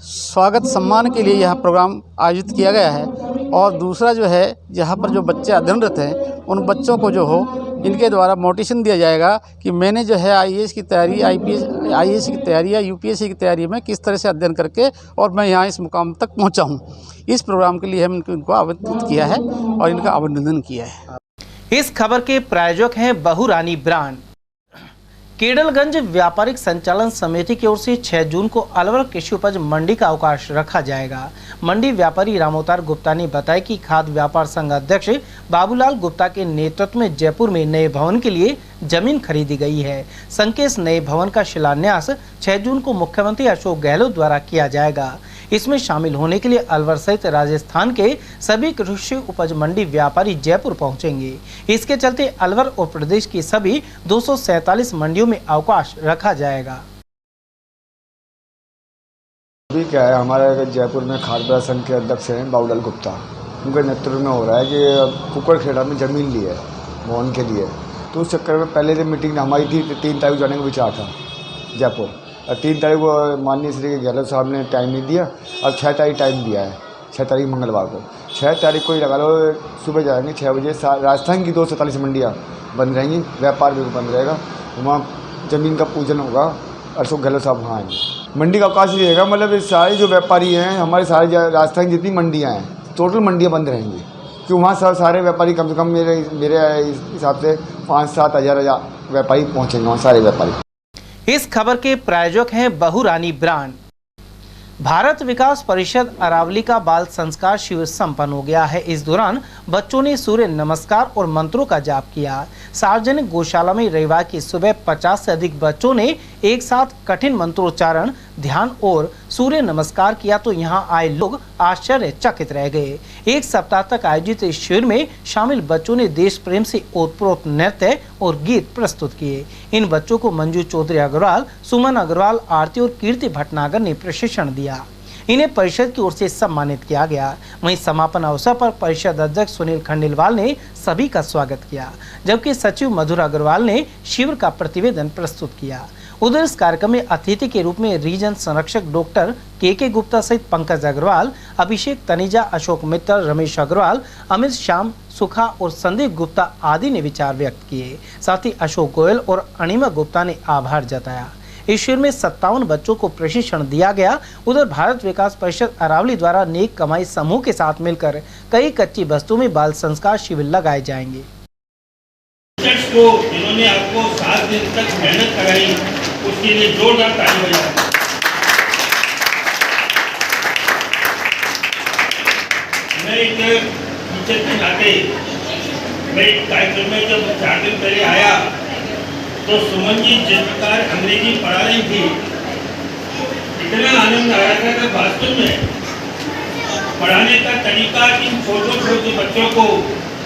स्वागत सम्मान के लिए यह प्रोग्राम आयोजित किया गया है। और दूसरा जो है, यहाँ पर जो बच्चे अध्ययनरत हैं उन बच्चों को जो हो इनके द्वारा मोटिवेशन दिया जाएगा कि मैंने जो है आईएएस की तैयारी, आईएएस की तैयारी या यूपीएससी की तैयारी में किस तरह से अध्ययन करके और मैं यहाँ इस मुकाम तक पहुँचा हूँ। इस प्रोग्राम के लिए हम इनको आमंत्रित किया है और इनका अभिनंदन किया है। इस खबर के प्रायोजक हैं बहुरानी ब्रांड। केडलगंज व्यापारिक संचालन समिति की ओर से 6 जून को अलवर कृषि उपज मंडी का अवकाश रखा जाएगा। मंडी व्यापारी रामोतार गुप्ता ने बताया कि खाद्य व्यापार संघ अध्यक्ष बाबूलाल गुप्ता के नेतृत्व में जयपुर में नए भवन के लिए जमीन खरीदी गई है। संघ के इस नए भवन का शिलान्यास 6 जून को मुख्यमंत्री अशोक गहलोत द्वारा किया जाएगा। इसमें शामिल होने के लिए अलवर सहित राजस्थान के सभी कृषि उपज मंडी व्यापारी जयपुर पहुंचेंगे। इसके चलते अलवर और प्रदेश की सभी 247 मंडियों में अवकाश रखा जाएगा। अभी क्या है, हमारे जयपुर में खाद्य संघ के अध्यक्ष हैं बाबूलाल गुप्ता, उनके नेतृत्व में हो रहा है कि कुकड़खेड़ा में ज़मीन ली है भवन के लिए। तो उस चक्कर में पहले दिन मीटिंग हमारी थी, 3 तारीख जाने का विचार था जयपुर। 3 तारीख को माननीय श्री गहलोत साहब ने टाइम नहीं दिया और 6 तारीख टाइम दिया है, 6 तारीख मंगलवार को। 6 तारीख को ही लगा लो, सुबह जाएंगे 6 बजे। राजस्थान की 247 मंडियाँ बंद रहेंगी, व्यापार भी बंद रहेगा। वहाँ ज़मीन का पूजन होगा, अशोक गहलोत साहब वहाँ आएंगे। मंडी का अवकाश रहेगा, मतलब सारे जो व्यापारी हैं हमारे, सारे राजस्थान की जितनी मंडियाँ हैं टोटल मंडियाँ बंद रहेंगी, कि वहाँ सारे व्यापारी कम से कम मेरे हिसाब से 5-7 हज़ार व्यापारी पहुँचेंगे वहाँ, सारे व्यापारी। इस खबर के प्रायोजक हैं बहुरानी ब्रांड। भारत विकास परिषद अरावली का बाल संस्कार शिविर संपन्न हो गया है। इस दौरान बच्चों ने सूर्य नमस्कार और मंत्रों का जाप किया। सार्वजनिक गौशाला में रविवार की सुबह 50 से अधिक बच्चों ने एक साथ कठिन मंत्रोच्चारण, ध्यान और सूर्य नमस्कार किया तो यहां आए लोग आश्चर्यचकित रह गए। 1 सप्ताह तक आयोजित इस शिविर में शामिल बच्चों ने देश प्रेम से ओतप्रोत नृत्य और गीत प्रस्तुत किए। इन बच्चों को मंजू चौधरी अग्रवाल, सुमन अग्रवाल, आरती और कीर्ति भटनागर ने प्रशिक्षण दिया। इन्हें परिषद की ओर से सम्मानित किया गया। वहीं समापन अवसर पर परिषद अध्यक्ष सुनील खंडेलवाल ने सभी का स्वागत किया, जबकि सचिव मधुर अग्रवाल ने शिविर का प्रतिवेदन प्रस्तुत किया। उधर इस कार्यक्रम में अतिथि के रूप में रीजन संरक्षक डॉक्टर के गुप्ता सहित पंकज अग्रवाल, अभिषेक तनीजा, अशोक मित्तल, रमेश अग्रवाल, अमित श्याम सुखा और संदीप गुप्ता आदि ने विचार व्यक्त किए। साथ ही अशोक गोयल और अनिमा गुप्ता ने आभार जताया। इस शिविर में 57 बच्चों को प्रशिक्षण दिया गया। उधर भारत विकास परिषद अरावली द्वारा नेक कमाई समूह के साथ मिलकर कई कच्ची बस्तों में बाल संस्कार शिविर लगाए जाएंगे। इन्होंने आपको 7 दिन तक मेहनत कराई, उसके लिए जोरदार ताली बजाएं। मैं एक टीचर के नाते मैं एक कार्यक्रम में जब 4 दिन पहले आया तो सुमन जी जिस प्रकार अंग्रेजी पढ़ा रही थी, इतना आनंद आ रहा था कि वास्तव में पढ़ाने का तरीका, इन छोटे बच्चों को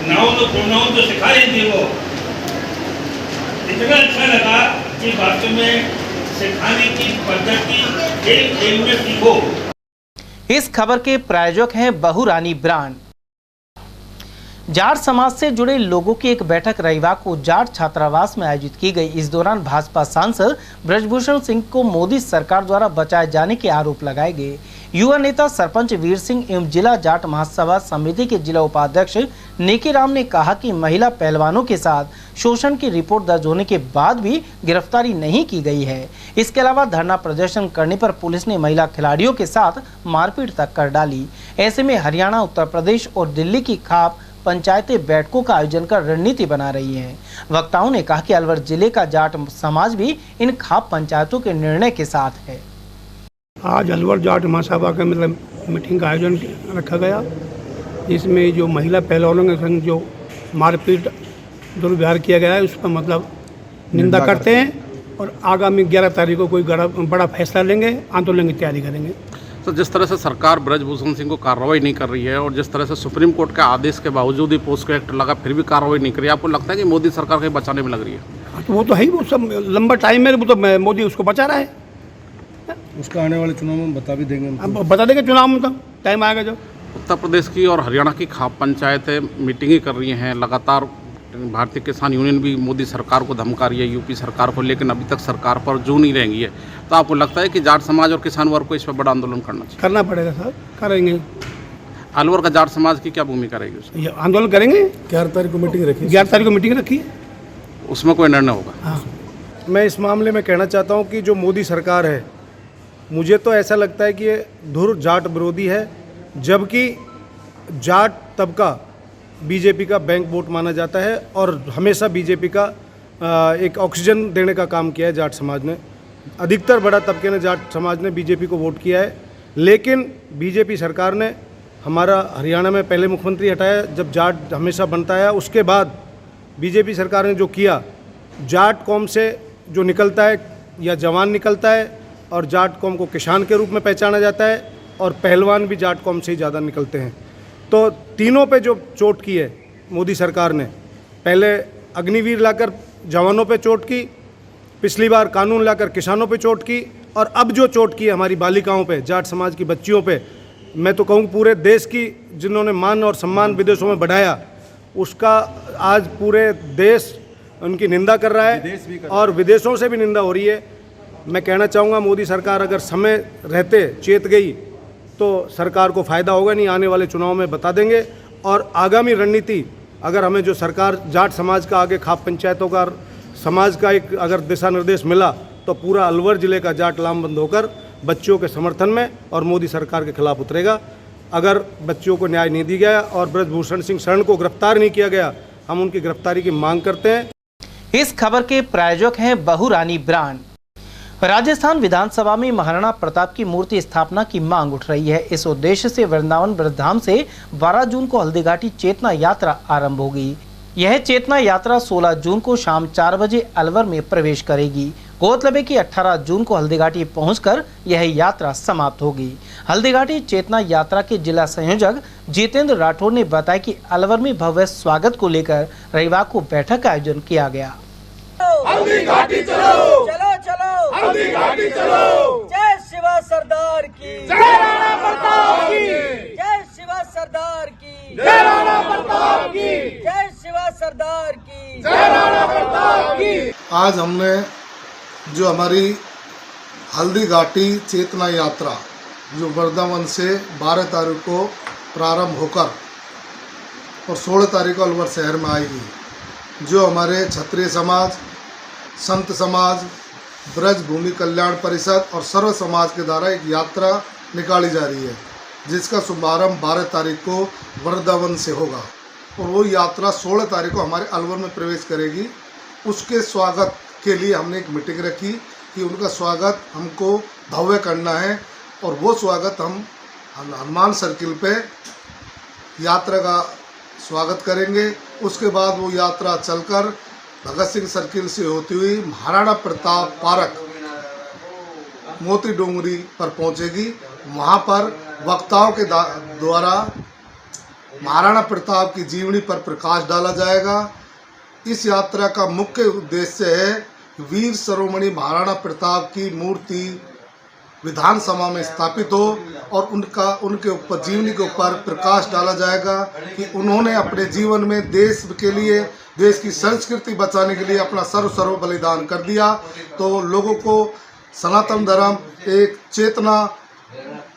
नाउन और प्रोनाउन जो सिखा रही थी वो इतना अच्छा लगा कि वास्तव में सिखाने की पद्धति एक में सीखो। इस खबर के प्रायोजक हैं बहुरानी ब्रांड। जाट समाज से जुड़े लोगों की एक बैठक रविवार को जाट छात्रावास में आयोजित की गई। इस दौरान भाजपा सांसद ब्रजभूषण सिंह को मोदी सरकार द्वारा बचाए जाने के आरोप लगाए गए। युवा नेता सरपंच वीर सिंह एवं जिला जाट महासभा समिति के जिला उपाध्यक्ष नेकी राम ने कहा कि महिला पहलवानों के साथ शोषण की रिपोर्ट दर्ज होने के बाद भी गिरफ्तारी नहीं की गई है। इसके अलावा धरना प्रदर्शन करने पर पुलिस ने महिला खिलाड़ियों के साथ मारपीट तक कर डाली। ऐसे में हरियाणा, उत्तर प्रदेश और दिल्ली की खाप पंचायतें बैठकों का आयोजन कर रणनीति बना रही हैं। वक्ताओं ने कहा कि अलवर जिले का जाट समाज भी इन खाप पंचायतों के निर्णय के साथ है। आज अलवर जाट महासभा का मतलब मीटिंग का आयोजन रखा गया, जिसमें जो महिला पहलवानों के संग जो मारपीट दुर्व्यवहार किया गया है उस पर मतलब निंदा करते हैं और आगामी 11 तारीख को कोई बड़ा फैसला लेंगे, आंदोलन की तैयारी करेंगे। तो जिस तरह से सरकार ब्रजभूषण सिंह को कार्रवाई नहीं कर रही है और जिस तरह से सुप्रीम कोर्ट के आदेश के बावजूद ही पोस्को एक्ट लगा फिर भी कार्रवाई नहीं कर रही है, आपको लगता है कि मोदी सरकार को बचाने में लग रही है? तो वो तो है ही, वो सब लंबा टाइम है, वो तो मोदी उसको बचा रहा है। उसका आने वाले चुनाव में बता भी देंगे, बता देंगे चुनाव में, तो टाइम आएगा जो। उत्तर प्रदेश की और हरियाणा की खाप पंचायतें मीटिंगें कर रही हैं, लगातार भारतीय किसान यूनियन भी मोदी सरकार को धमका रही है, यूपी सरकार को, लेकिन अभी तक सरकार पर जो नहीं रहेंगी है। तो आपको लगता है कि जाट समाज और किसान वर्ग को इस पर बड़ा आंदोलन करना चाहिए? करना पड़ेगा सर, करेंगे। अलवर का जाट समाज की क्या भूमिका रहेगी उसमें? ये आंदोलन करेंगे। 11 तारीख को मीटिंग रखी, 11 तारीख को मीटिंग रखी, उसमें कोई निर्णय होगा। हाँ। मैं इस मामले में कहना चाहता हूं कि जो मोदी सरकार है, मुझे तो ऐसा लगता है कि ये धुर जाट विरोधी है, जबकि जाट तबका बीजेपी का बैंक वोट माना जाता है और हमेशा बीजेपी का एक ऑक्सीजन देने का काम किया है जाट समाज ने। अधिकतर बड़ा तबके ने जाट समाज ने बीजेपी को वोट किया है, लेकिन बीजेपी सरकार ने हमारा हरियाणा में पहले मुख्यमंत्री हटाया जब जाट हमेशा बनता है। उसके बाद बीजेपी सरकार ने जो किया, जाट कौम से जो निकलता है या जवान निकलता है और जाट कौम को किसान के रूप में पहचाना जाता है और पहलवान भी जाट कौम से ही ज़्यादा निकलते हैं। तो तीनों पे जो चोट की है मोदी सरकार ने, पहले अग्निवीर लाकर जवानों पे चोट की, पिछली बार कानून लाकर किसानों पे चोट की, और अब जो चोट की है हमारी बालिकाओं पे, जाट समाज की बच्चियों पे, मैं तो कहूँ पूरे देश की जिन्होंने मान और सम्मान विदेशों में बढ़ाया, उसका आज पूरे देश उनकी निंदा कर रहा है और विदेशों से भी निंदा हो रही है। मैं कहना चाहूँगा मोदी सरकार अगर समय रहते चेत गई तो सरकार को फ़ायदा होगा, नहीं आने वाले चुनाव में बता देंगे। और आगामी रणनीति अगर हमें जो सरकार जाट समाज का आगे खाप पंचायतों का समाज का एक अगर दिशा निर्देश मिला तो पूरा अलवर ज़िले का जाट लामबंद होकर बच्चियों के समर्थन में और मोदी सरकार के खिलाफ उतरेगा। अगर बच्चियों को न्याय नहीं दिया गया और ब्रजभूषण सिंह शरण को गिरफ्तार नहीं किया गया, हम उनकी गिरफ्तारी की मांग करते हैं। इस खबर के प्रायोजक हैं बहुरानी ब्रांड। राजस्थान विधानसभा में महाराणा प्रताप की मूर्ति स्थापना की मांग उठ रही है। इस उद्देश्य से वृंदावन वृद्धाम से 12 जून को हल्दीघाटी चेतना यात्रा आरंभ होगी। यह चेतना यात्रा 16 जून को शाम 4 बजे अलवर में प्रवेश करेगी। गौरतलब है कि 18 जून को हल्दीघाटी पहुंचकर यह यात्रा समाप्त होगी। हल्दीघाटी चेतना यात्रा के जिला संयोजक जितेंद्र राठौर ने बताया कि अलवर में भव्य स्वागत को लेकर रविवार को बैठक का आयोजन किया गया। हल्दीघाटी चलो, चलो चलो, हल्दीघाटी चलो। जय शिवा सरदार की, जय राणा प्रताप की, जय शिवा सरदार की, जय राणा प्रताप की, जय शिवा सरदार की, जय राणा प्रताप की। आज हमने जो हमारी हल्दीघाटी चेतना यात्रा जो वृंदावन से 12 तारीख को प्रारंभ होकर और 16 तारीख को अलवर शहर में आएगी, जो हमारे क्षत्रिय समाज, संत समाज, ब्रज भूमि कल्याण परिषद और सर्व समाज के द्वारा एक यात्रा निकाली जा रही है, जिसका शुभारंभ 12 तारीख को वृंदावन से होगा और वो यात्रा 16 तारीख को हमारे अलवर में प्रवेश करेगी। उसके स्वागत के लिए हमने एक मीटिंग रखी कि उनका स्वागत हमको भव्य करना है और वो स्वागत हम हनुमान सर्किल पे यात्रा का स्वागत करेंगे। उसके बाद वो यात्रा चलकर भगत सिंह सर्किल से होती हुई महाराणा प्रताप पार्क मोती डोंगरी पर पहुंचेगी। वहां पर वक्ताओं के द्वारा महाराणा प्रताप की जीवनी पर प्रकाश डाला जाएगा। इस यात्रा का मुख्य उद्देश्य है वीर शिरोमणि महाराणा प्रताप की मूर्ति विधानसभा में स्थापित हो और उनके ऊपर जीवनी के ऊपर प्रकाश डाला जाएगा कि उन्होंने अपने जीवन में देश के लिए, देश की संस्कृति बचाने के लिए अपना सर्व बलिदान कर दिया। तो लोगों को सनातन धर्म एक चेतना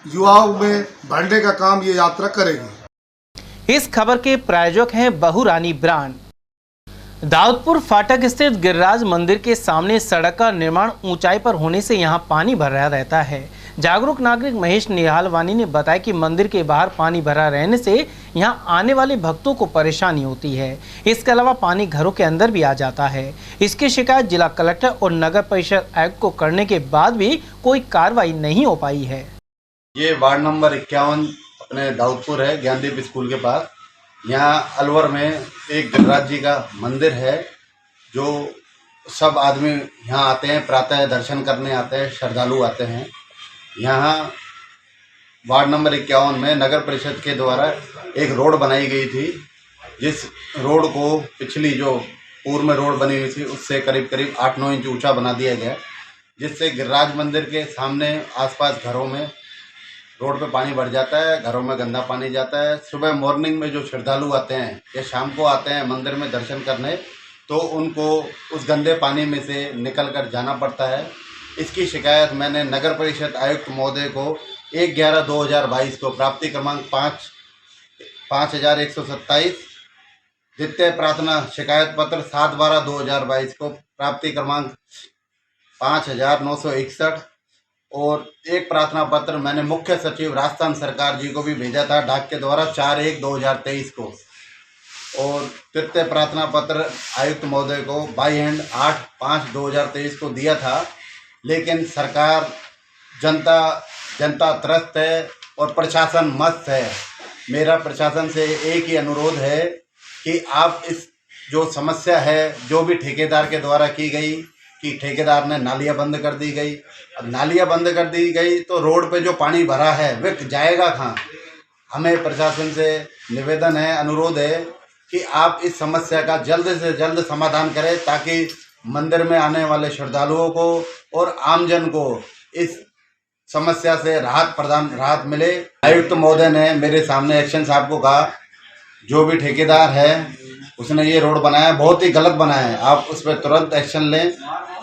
युवाओं में बढ़ने का काम ये यात्रा करेगी। इस खबर के प्रायोजक हैं बहुरानी ब्रांड। दाऊदपुर फाटक स्थित गिरिराज मंदिर के सामने सड़क का निर्माण ऊंचाई पर होने से यहां पानी भरा रहता है। जागरूक नागरिक महेश निहालवानी ने बताया कि मंदिर के बाहर पानी भरा रहने से यहां आने वाले भक्तों को परेशानी होती है। इसके अलावा पानी घरों के अंदर भी आ जाता है। इसकी शिकायत जिला कलेक्टर और नगर परिषद आयुक्त को करने के बाद भी कोई कार्रवाई नहीं हो पाई है। ये वार्ड नंबर 51 अपने दाऊदपुर है, ज्ञानदीप स्कूल के पास। यहाँ अलवर में एक गिरिराज जी का मंदिर है, जो सब आदमी यहाँ आते हैं, प्रातः दर्शन करने आते हैं, श्रद्धालु आते हैं। यहाँ वार्ड नंबर 51 में नगर परिषद के द्वारा एक रोड बनाई गई थी, जिस रोड को पिछली जो पूर्व में रोड बनी हुई थी उससे करीब 8-9 इंच ऊंचा बना दिया गया, जिससे गिरिराज मंदिर के सामने आसपास घरों में रोड पे पानी भर जाता है, घरों में गंदा पानी जाता है। सुबह मॉर्निंग में जो श्रद्धालु आते हैं या शाम को आते हैं मंदिर में दर्शन करने, तो उनको उस गंदे पानी में से निकल कर जाना पड़ता है। इसकी शिकायत मैंने नगर परिषद आयुक्त महोदय को 1/11/2022 को प्राप्ति क्रमांक 5127, द्वितीय प्रार्थना शिकायत पत्र 7/12/2022 को प्राप्ति क्रमांक 5961 और एक प्रार्थना पत्र मैंने मुख्य सचिव राजस्थान सरकार जी को भी भेजा था डाक के द्वारा 4/1/2023 को, और तृतीय प्रार्थना पत्र आयुक्त महोदय को बाई हैंड 8/5/2023 को दिया था। लेकिन सरकार जनता त्रस्त है और प्रशासन मस्त है। मेरा प्रशासन से एक ही अनुरोध है कि आप इस जो समस्या है, जो भी ठेकेदार के द्वारा की गई कि ठेकेदार ने नालियाँ बंद कर दी गई, अब नालियाँ बंद कर दी गई तो रोड पे जो पानी भरा है वह जाएगा कहाँ। हमें प्रशासन से निवेदन है, अनुरोध है कि आप इस समस्या का जल्द से जल्द समाधान करें, ताकि मंदिर में आने वाले श्रद्धालुओं को और आमजन को इस समस्या से राहत मिले। आयुक्त महोदय ने मेरे सामने एक्शन साहब को कहा, जो भी ठेकेदार है उसने ये रोड बनाया बहुत ही गलत बनाया है, आप उस पर तुरंत एक्शन लें।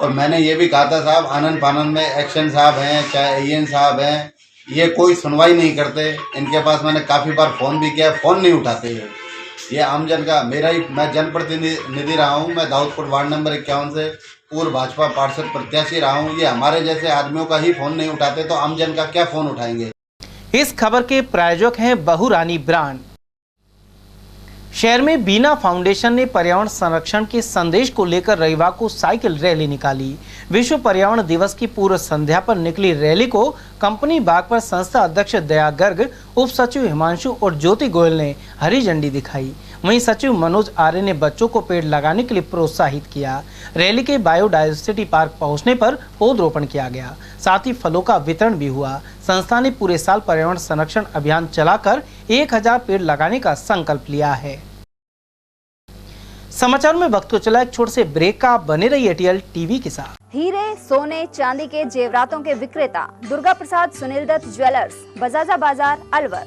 और मैंने ये भी कहा था साहब, आनंद फानन में एक्शन साहब हैं चाहे एएन साहब हैं, ये कोई सुनवाई नहीं करते। इनके पास मैंने काफ़ी बार फ़ोन भी किया, फ़ोन नहीं उठाते हैं। ये आमजन का मैं जनप्रतिनिधि रहा हूँ, मैं दाऊदपुर वार्ड नंबर 51 से पूर्व भाजपा पार्षद प्रत्याशी रहा हूँ। ये हमारे जैसे आदमियों का ही फ़ोन नहीं उठाते तो आमजन का क्या फ़ोन उठाएंगे। इस खबर के प्रायोजक हैं बहुरानी ब्रांड। शहर में बीना फाउंडेशन ने पर्यावरण संरक्षण के संदेश को लेकर रविवार को साइकिल रैली निकाली। विश्व पर्यावरण दिवस की पूर्व संध्या पर निकली रैली को कंपनी बाग पर संस्था अध्यक्ष दया गर्ग, उप सचिव हिमांशु और ज्योति गोयल ने हरी झंडी दिखाई। वहीं सचिव मनोज आर्य ने बच्चों को पेड़ लगाने के लिए प्रोत्साहित किया। रैली के बायोडायवर्सिटी पार्क पहुंचने पर पौधरोपण किया गया, साथ ही फलों का वितरण भी हुआ। संस्था ने पूरे साल पर्यावरण संरक्षण अभियान चलाकर 1000 पेड़ लगाने का संकल्प लिया है। समाचार में वक्त को चला एक छोटे से ब्रेक का, बने रहिए एटीएल टीवी के साथ। हीरे, सोने, चांदी के जेवरातों के विक्रेता दुर्गा प्रसाद सुनील दत्त ज्वेलर्स, बजाजा बाजार, अलवर।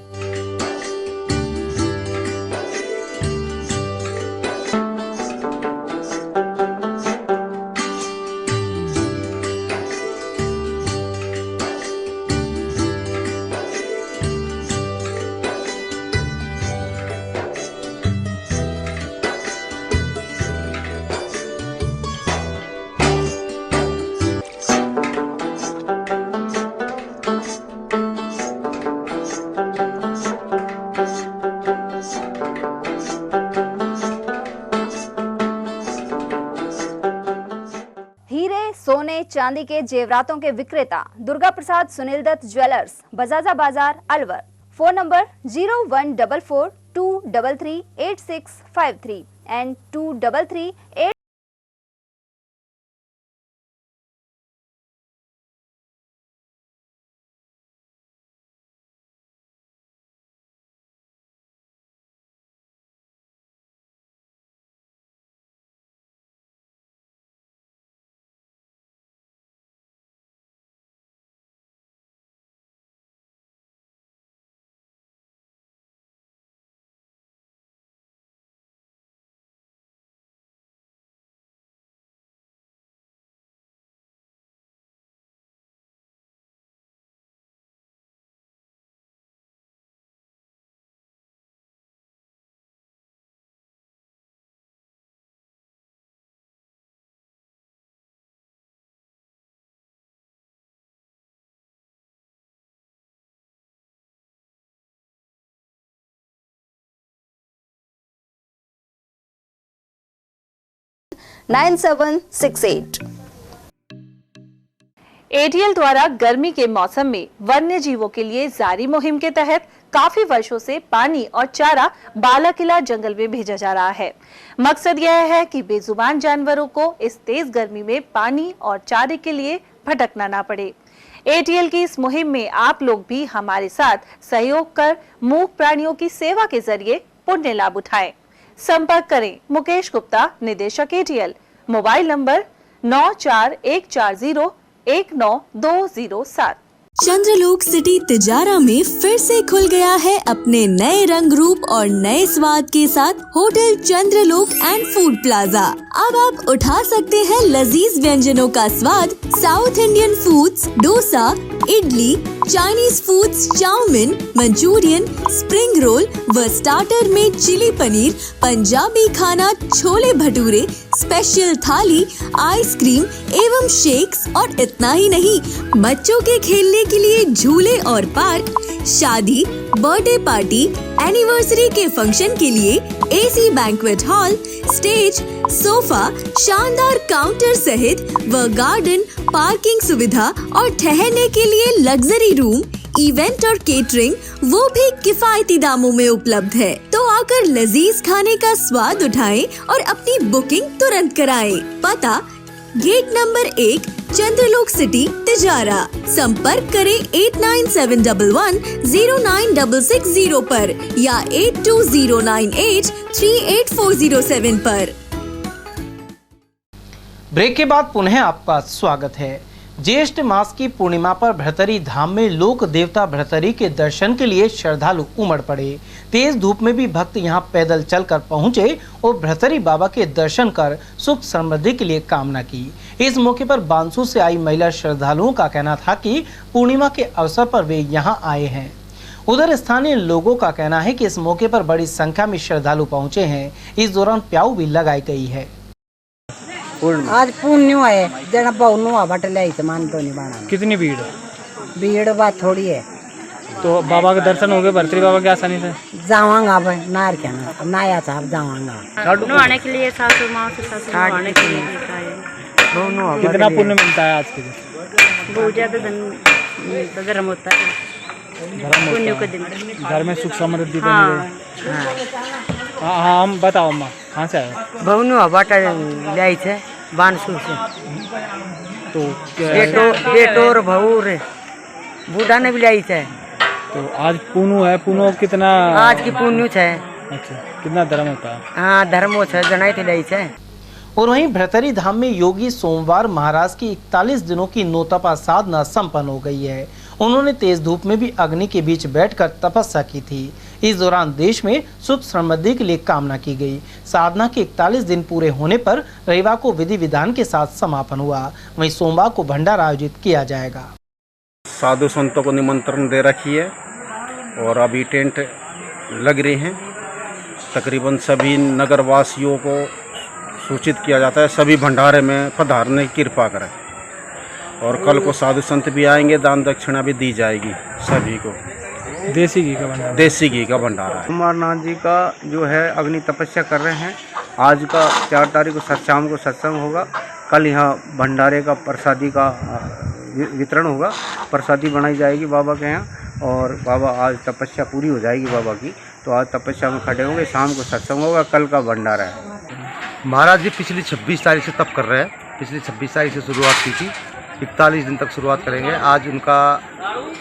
सोने, चांदी के जेवरातों के विक्रेता Durga Prasad Sunil Dutt jewellers, Bajaja Bazaar, Alwar. Phone number 0144233853 and 23389768। ATL द्वारा गर्मी के मौसम में वन्य जीवों के लिए जारी मुहिम के तहत काफी वर्षों से पानी और चारा बालाकिला जंगल में भेजा जा रहा है। मकसद यह है कि बेजुबान जानवरों को इस तेज गर्मी में पानी और चारे के लिए भटकना ना पड़े। एटीएल की इस मुहिम में आप लोग भी हमारे साथ सहयोग कर मूक प्राणियों की सेवा के जरिए पुण्य लाभ उठाएं। संपर्क करें मुकेश गुप्ता, निदेशक एटीएल, मोबाइल नंबर 9414019207। चंद्रलोक सिटी तिजारा में फिर से खुल गया है अपने नए रंग रूप और नए स्वाद के साथ hotel Chandralok and food plaza. अब आप उठा सकते हैं लजीज व्यंजनों का स्वाद। South Indian foods, dosa, idli, Chinese foods, chowmein, Manchurian, spring roll व स्टार्टर में चिली पनीर, पंजाबी खाना, छोले भटूरे, स्पेशल थाली, आइसक्रीम एवं शेक्स और इतना ही नहीं, बच्चों के खेलने के लिए झूले और पार्क, शादी, बर्थडे पार्टी, एनिवर्सरी के फंक्शन के लिए AC banquet hall, stage, sofa, शानदार काउंटर सहित व गार्डन, पार्किंग सुविधा और ठहरने के लिए लग्जरी रूम, इवेंट और केटरिंग वो भी किफायती दामों में उपलब्ध है। तो आकर लजीज खाने का स्वाद उठाएं और अपनी बुकिंग तुरंत कराएं। पता गेट नंबर 1, चंद्रलोक सिटी तिजारा। संपर्क करें 8971109660 पर या 8209838407 पर। ब्रेक के बाद पुनः आपका स्वागत है। ज्येष्ठ मास की पूर्णिमा पर भृतरी धाम में लोक देवता भृतरी के दर्शन के लिए श्रद्धालु उमड़ पड़े। तेज धूप में भी भक्त यहां पैदल चलकर पहुंचे और भृतरी बाबा के दर्शन कर सुख समृद्धि के लिए कामना की। इस मौके पर बांसु से आई महिला श्रद्धालुओं का कहना था कि पूर्णिमा के अवसर पर वे यहां आए हैं। उधर स्थानीय लोगों का कहना है कि इस मौके पर बड़ी संख्या में श्रद्धालु पहुंचे हैं। इस दौरान प्याऊ भी लगाई गई है। आज पूर्णिमा है, जना बहुनुआ बटले मान तो नहीं बना। कितनी भीड़ है? भीड़ बात थोड़ी है। तो बाबा के दर्शन हो गए भर्तरी बाबा के आसानी से? जावांगा अब नार क्या नया साहब जावांगा नहाने के लिए सासू माँ से नहाने के लिए कितना पुण्य मिलता है आज के दिन? बहुत ज्यादा धर्म होता है पुण्य के दिन। घर में सुख समृद्धि बनी रहे। हाँ हम बताओ अम्मा कहाँ से आए? बहुनुआ बाटा लाई थे बानसूर से। तो बेटोर भऊर बूढ़ा ने भी लाई थे। तो आज पुनु है, पुनु कितना? आज की पुण्य है। अच्छा, कितना धर्म होता है? हाँ धर्मो है, जनाई तो लाई थे। और वहीं भृतरी धाम में योगी सोमवार महाराज की 41 दिनों की नौतपा साधना संपन्न हो गई है। उन्होंने तेज धूप में भी अग्नि के बीच बैठकर तपस्या की थी। इस दौरान देश में सुख समृद्धि के लिए कामना की गई। साधना के 41 दिन पूरे होने पर रविवार को विधि विधान के साथ समापन हुआ। वहीं सोमवार को भंडारा आयोजित किया जाएगा। साधु संतों को निमंत्रण दे रखी है और अभी टेंट लग रहे हैं। तकरीबन सभी नगरवासियों को सूचित किया जाता है सभी भंडारे में पधारने की कृपा करें। और कल को साधु संत भी आएंगे, दान दक्षिणा भी दी जाएगी सभी को। देसी घी का भंडारा? देसी घी का भंडारा है। कुमारनाथ जी का जो है अग्नि तपस्या कर रहे हैं। आज का 4 तारीख को शाम को सत्संग होगा। कल यहाँ भंडारे का प्रसादी का वितरण होगा। प्रसादी बनाई जाएगी बाबा के यहाँ और बाबा आज तपस्या पूरी हो जाएगी बाबा की, तो आज तपस्या में खड़े होंगे। शाम को सत्संग होगा, कल का भंडारा है। महाराज जी पिछली 26 तारीख से तप कर रहे हैं। पिछली 26 तारीख से शुरुआत की थी, 41 दिन तक शुरुआत करेंगे। आज उनका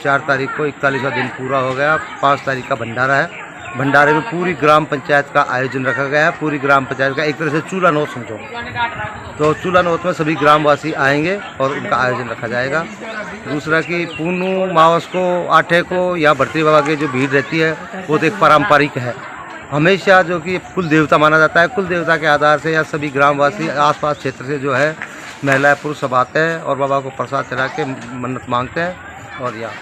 4 तारीख को 41वां दिन पूरा हो गया। 5 तारीख का भंडारा है। भंडारे में पूरी ग्राम पंचायत का आयोजन रखा गया है। पूरी ग्राम पंचायत का एक तरह से चूल्हा नौत समझो, तो चूल्हा नौत में सभी ग्रामवासी आएंगे और उनका आयोजन रखा जाएगा। दूसरा कि पूर्णु मावस को, आठे को या भर्तरी बाबा की जो भीड़ रहती है वो तो एक पारंपरिक है। हमेशा जो कि कुल देवता माना जाता है। कुल देवता के आधार से या सभी ग्रामवासी आसपास क्षेत्र से जो है महिलाएं पुरुष सब आते हैं और बाबा को प्रसाद चढ़ा के मन्नत मांगते हैं। और यहाँ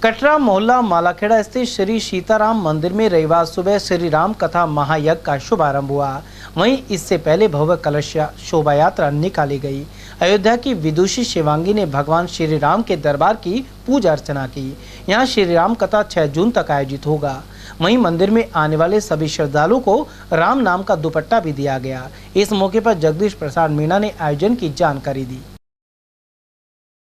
कटरा मोहल्ला मालाखेड़ा स्थित श्री सीताराम मंदिर में रविवार सुबह श्री राम कथा महायज्ञ का शुभारंभ हुआ। वहीं इससे पहले भव्य कलश शोभा यात्रा निकाली गई। अयोध्या की विदुषी शिवांगी ने भगवान श्री राम के दरबार की पूजा अर्चना की। यहाँ श्री राम कथा 6 जून तक आयोजित होगा। वहीं मंदिर में आने वाले सभी श्रद्धालुओं को राम नाम का दुपट्टा भी दिया गया। इस मौके पर जगदीश प्रसाद मीणा ने आयोजन की जानकारी दी।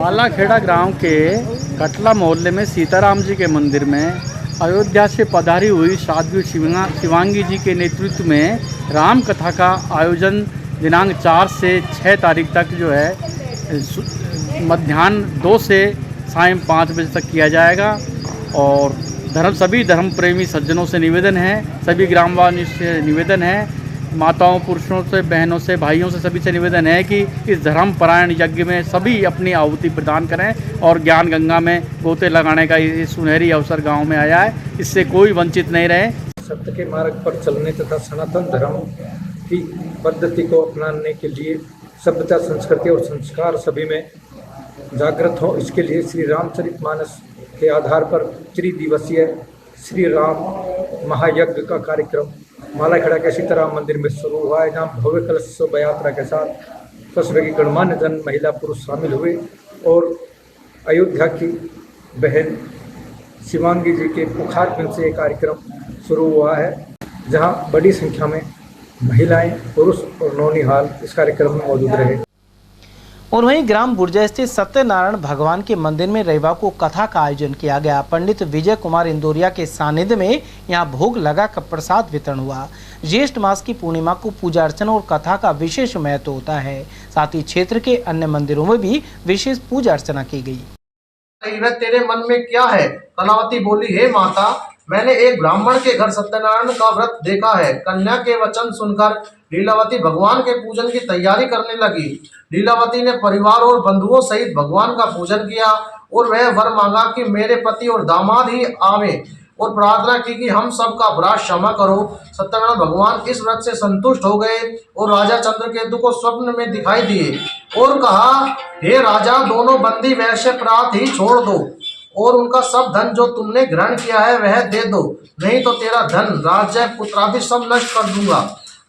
मालाखेड़ा गांव के कटला मोहल्ले में सीताराम जी के मंदिर में अयोध्या से पधारी हुई साध्वी शिवांगी जी के नेतृत्व में राम कथा का आयोजन दिनांक 4 से 6 तारीख तक जो है मध्याह्न 2 से सायं 5 बजे तक किया जाएगा। और सभी धर्म प्रेमी सज्जनों से निवेदन है, सभी ग्रामवासियों से निवेदन है माताओं, पुरुषों से, बहनों से, भाइयों से, सभी से निवेदन है कि इस धर्मपरायण यज्ञ में सभी अपनी आहुति प्रदान करें और ज्ञान गंगा में गोते लगाने का ये सुनहरी अवसर गांव में आया है, इससे कोई वंचित नहीं रहे। सत्य के मार्ग पर चलने तथा सनातन धर्म की पद्धति को अपनाने के लिए सभ्यता, संस्कृति और संस्कार सभी में जागृत हो, इसके लिए श्री रामचरितमानस के आधार पर त्रिदिवसीय श्री राम महायज्ञ का कार्यक्रम मालाखेड़ा के सीताराम मंदिर में शुरू हुआ है, जहाँ भव्य कलश शोभा यात्रा के साथ कस्बे के गणमान्य जन, महिला, पुरुष शामिल हुए और अयोध्या की बहन शिवांगी जी के पुखारपिंड से ये कार्यक्रम शुरू हुआ है, जहां बड़ी संख्या में महिलाएं, पुरुष और नौनिहाल इस कार्यक्रम में मौजूद रहे। और वहीं ग्राम बुर्जा स्थित सत्यनारायण भगवान के मंदिर में रविवार को कथा का आयोजन किया गया। पंडित विजय कुमार इंदौरिया के सानिध्य में यहां भोग लगाकर प्रसाद वितरण हुआ। ज्येष्ठ मास की पूर्णिमा को पूजा अर्चना और कथा का विशेष महत्व होता है। साथ ही क्षेत्र के अन्य मंदिरों में भी विशेष पूजा अर्चना की गई। तेरे मन में क्या है? कलावती बोली, हे माता, मैंने एक ब्राह्मण के घर सत्यनारायण का व्रत देखा है। कन्या के वचन सुनकर लीलावती भगवान के पूजन की तैयारी करने लगी। लीलावती ने परिवार और बंधुओं सहित भगवान का पूजन किया और वह वर मांगा कि मेरे पति और दामाद ही आवे और प्रार्थना की कि हम सबका अपराध क्षमा करो। सत्यनारायण भगवान इस व्रत से संतुष्ट हो गए और राजा चंद्रकेतु को स्वप्न में दिखाई दिए और कहा, हे राजा, दोनों बंदी वैश्य प्रात ही छोड़ दो और उनका सब धन जो तुमने ग्रहण किया है वह दे दो, नहीं तो तेरा धन, राज्य, पुत्रादि सब नष्ट कर दूंगा।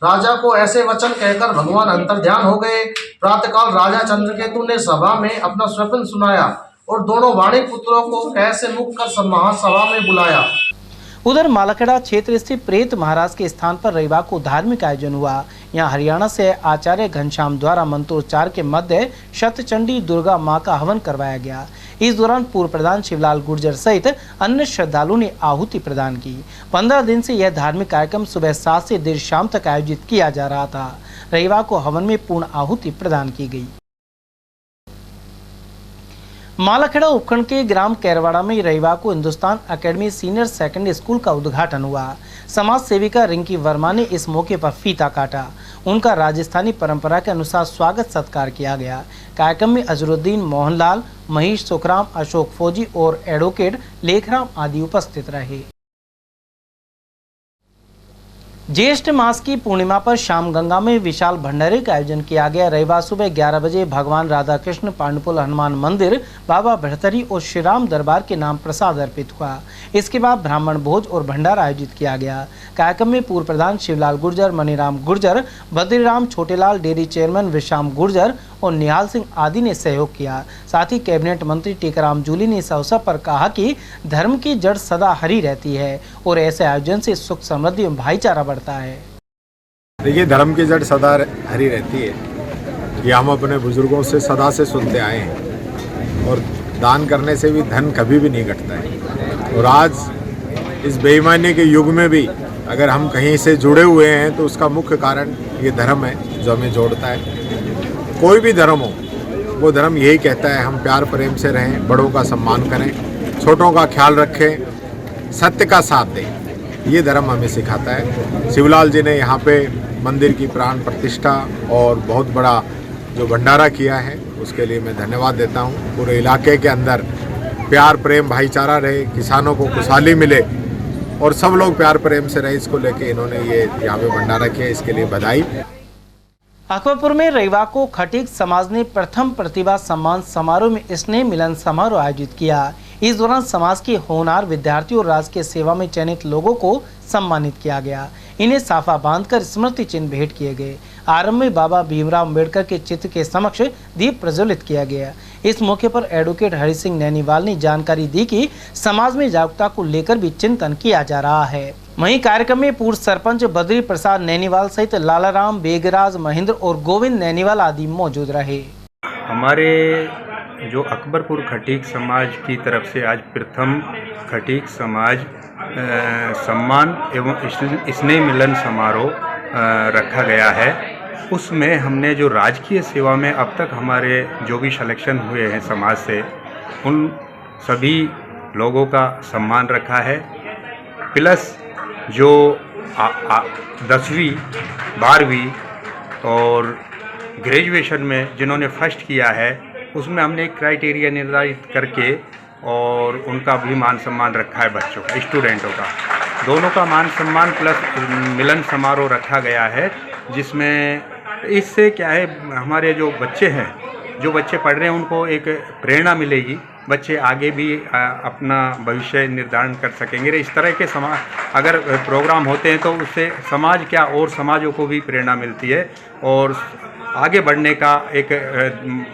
राजा को ऐसे वचन कहकर भगवान अंतर्ध्यान हो गए। प्रातःकाल राजा चंद्रकेतु ने सभा में अपना स्वप्न सुनाया और दोनों वाणिक पुत्रों को कैसे मुक्त कर महासभा में बुलाया। उधर मालाखेड़ा क्षेत्र स्थित प्रेत महाराज के स्थान पर रविवार को धार्मिक आयोजन हुआ। यहाँ हरियाणा से आचार्य घनश्याम द्वारा मंत्रोच्चार के मध्य शतचंडी दुर्गा मां का हवन करवाया गया। इस दौरान पूर्व प्रधान शिवलाल गुर्जर सहित अन्य श्रद्धालुओं ने आहुति प्रदान की। 15 दिन से यह धार्मिक कार्यक्रम सुबह 7 से देर शाम तक आयोजित किया जा रहा था। रविवार को हवन में पूर्ण आहुति प्रदान की गई। मालाखेड़ा उपखंड के ग्राम कैरवाड़ा में रविवार को Hindustan academy senior secondary school का उद्घाटन हुआ। समाज सेविका रिंकी वर्मा ने इस मौके पर फीता काटा। उनका राजस्थानी परंपरा के अनुसार स्वागत सत्कार किया गया। कार्यक्रम में अजरुद्दीन, मोहनलाल, महेश सुखराम, अशोक फौजी और एडवोकेट लेखराम आदि उपस्थित रहे। ज्येष्ठ मास की पूर्णिमा पर शाम गंगा में विशाल भंडारे का आयोजन किया गया। रविवार सुबह 11 बजे भगवान राधा कृष्ण पांडुपुल हनुमान मंदिर, बाबा भड़तरी और श्री राम दरबार के नाम प्रसाद अर्पित हुआ। इसके बाद ब्राह्मण भोज और भंडारा आयोजित किया गया। कार्यक्रम में पूर्व प्रधान शिवलाल गुर्जर, मनीराम गुर्जर, बद्रीराम छोटेलाल, डेयरी चेयरमैन विश्राम गुर्जर और निहाल सिंह आदि ने सहयोग किया। साथ ही कैबिनेट मंत्री टीकाराम जूली ने इस अवसर पर कहा कि धर्म की जड़ सदा हरी रहती है और ऐसे आयोजन से सुख, समृद्धि और भाईचारा बढ़ता है। देखिए, धर्म की जड़ सदा हरी रहती है, ये हम अपने बुजुर्गों से सदा से सुनते आए हैं और दान करने से भी धन कभी भी नहीं घटता है। और आज इस बेईमानी के युग में भी अगर हम कहीं से जुड़े हुए हैं तो उसका मुख्य कारण ये धर्म है जो हमें जोड़ता है। कोई भी धर्म हो, वो धर्म यही कहता है हम प्यार प्रेम से रहें, बड़ों का सम्मान करें, छोटों का ख्याल रखें, सत्य का साथ दें। ये धर्म हमें सिखाता है। शिवलाल जी ने यहाँ पे मंदिर की प्राण प्रतिष्ठा और बहुत बड़ा जो भंडारा किया है उसके लिए मैं धन्यवाद देता हूँ। पूरे इलाके के अंदर प्यार प्रेम भाईचारा रहे, किसानों को खुशहाली मिले और सब लोग प्यार प्रेम से रहे, इसको लेके इन्होंने ये यहाँ पे भंडारा किया, इसके लिए बधाई। अकबरपुर में रविवार को खटीक समाज ने प्रथम प्रतिभा सम्मान समारोह में स्नेह मिलन समारोह आयोजित किया। इस दौरान समाज के होनहार विद्यार्थियों और राजकीय सेवा में चयनित लोगों को सम्मानित किया गया। इन्हें साफा बांधकर स्मृति चिन्ह भेंट किए गए। आरंभ में बाबा भीमराव अम्बेडकर के चित्र के समक्ष दीप प्रज्वलित किया गया। इस मौके पर एडवोकेट हरि सिंह नैनीवाल ने जानकारी दी कि समाज में जागरूकता को लेकर भी चिंतन किया जा रहा है। वहीं कार्यक्रम में पूर्व सरपंच बद्री प्रसाद नैनीवाल सहित लालाराम, बेगराज, महेंद्र और गोविंद नैनीवाल आदि मौजूद रहे। हमारे जो अकबरपुर खटीक समाज की तरफ से आज प्रथम खटीक समाज सम्मान एवं स्नेह मिलन समारोह रखा गया है। उसमें हमने जो राजकीय सेवा में अब तक हमारे जो भी सिलेक्शन हुए हैं समाज से, उन सभी लोगों का सम्मान रखा है। प्लस जो 10वीं 12वीं और ग्रेजुएशन में जिन्होंने फर्स्ट किया है, उसमें हमने एक क्राइटेरिया निर्धारित करके और उनका भी मान सम्मान रखा है, बच्चों का, स्टूडेंटों का, दोनों का मान सम्मान प्लस मिलन समारोह रखा गया है। जिसमें इससे क्या है, हमारे जो बच्चे हैं, जो बच्चे पढ़ रहे हैं, उनको एक प्रेरणा मिलेगी, बच्चे आगे भी अपना भविष्य निर्धारण कर सकेंगे। इस तरह के अगर प्रोग्राम होते हैं तो उससे समाज क्या और समाजों को भी प्रेरणा मिलती है और आगे बढ़ने का एक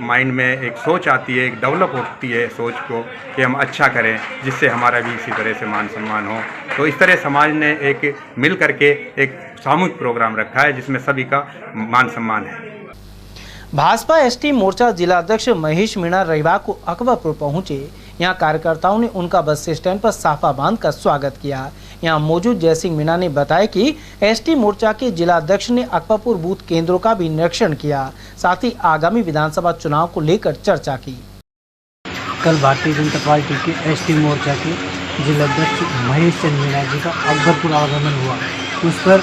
माइंड में एक सोच आती है, एक डेवलप होती है सोच को कि हम अच्छा करें, जिससे हमारा भी इसी तरह से मान सम्मान हो। तो इस तरह समाज ने एक मिल करके एक सामूहिक प्रोग्राम रखा है जिसमें सभी का मान सम्मान है। भाजपा एसटी मोर्चा जिला अध्यक्ष महेश मीणा रविवार को अकबरपुर पहुंचे। यहां कार्यकर्ताओं ने उनका बस स्टैंड पर साफा बांधकर स्वागत किया। यहां मौजूद जयसिंह मीणा ने बताया कि एसटी मोर्चा के जिला अध्यक्ष ने अकबरपुर बूथ केंद्रों का भी निरीक्षण किया, साथ ही आगामी विधानसभा चुनाव को लेकर चर्चा की। कल भारतीय जनता पार्टी के एसटी मोर्चा के जिला अध्यक्ष महेश चंद्र मीणा जी का अकबरपुर आगमन हुआ। उस पर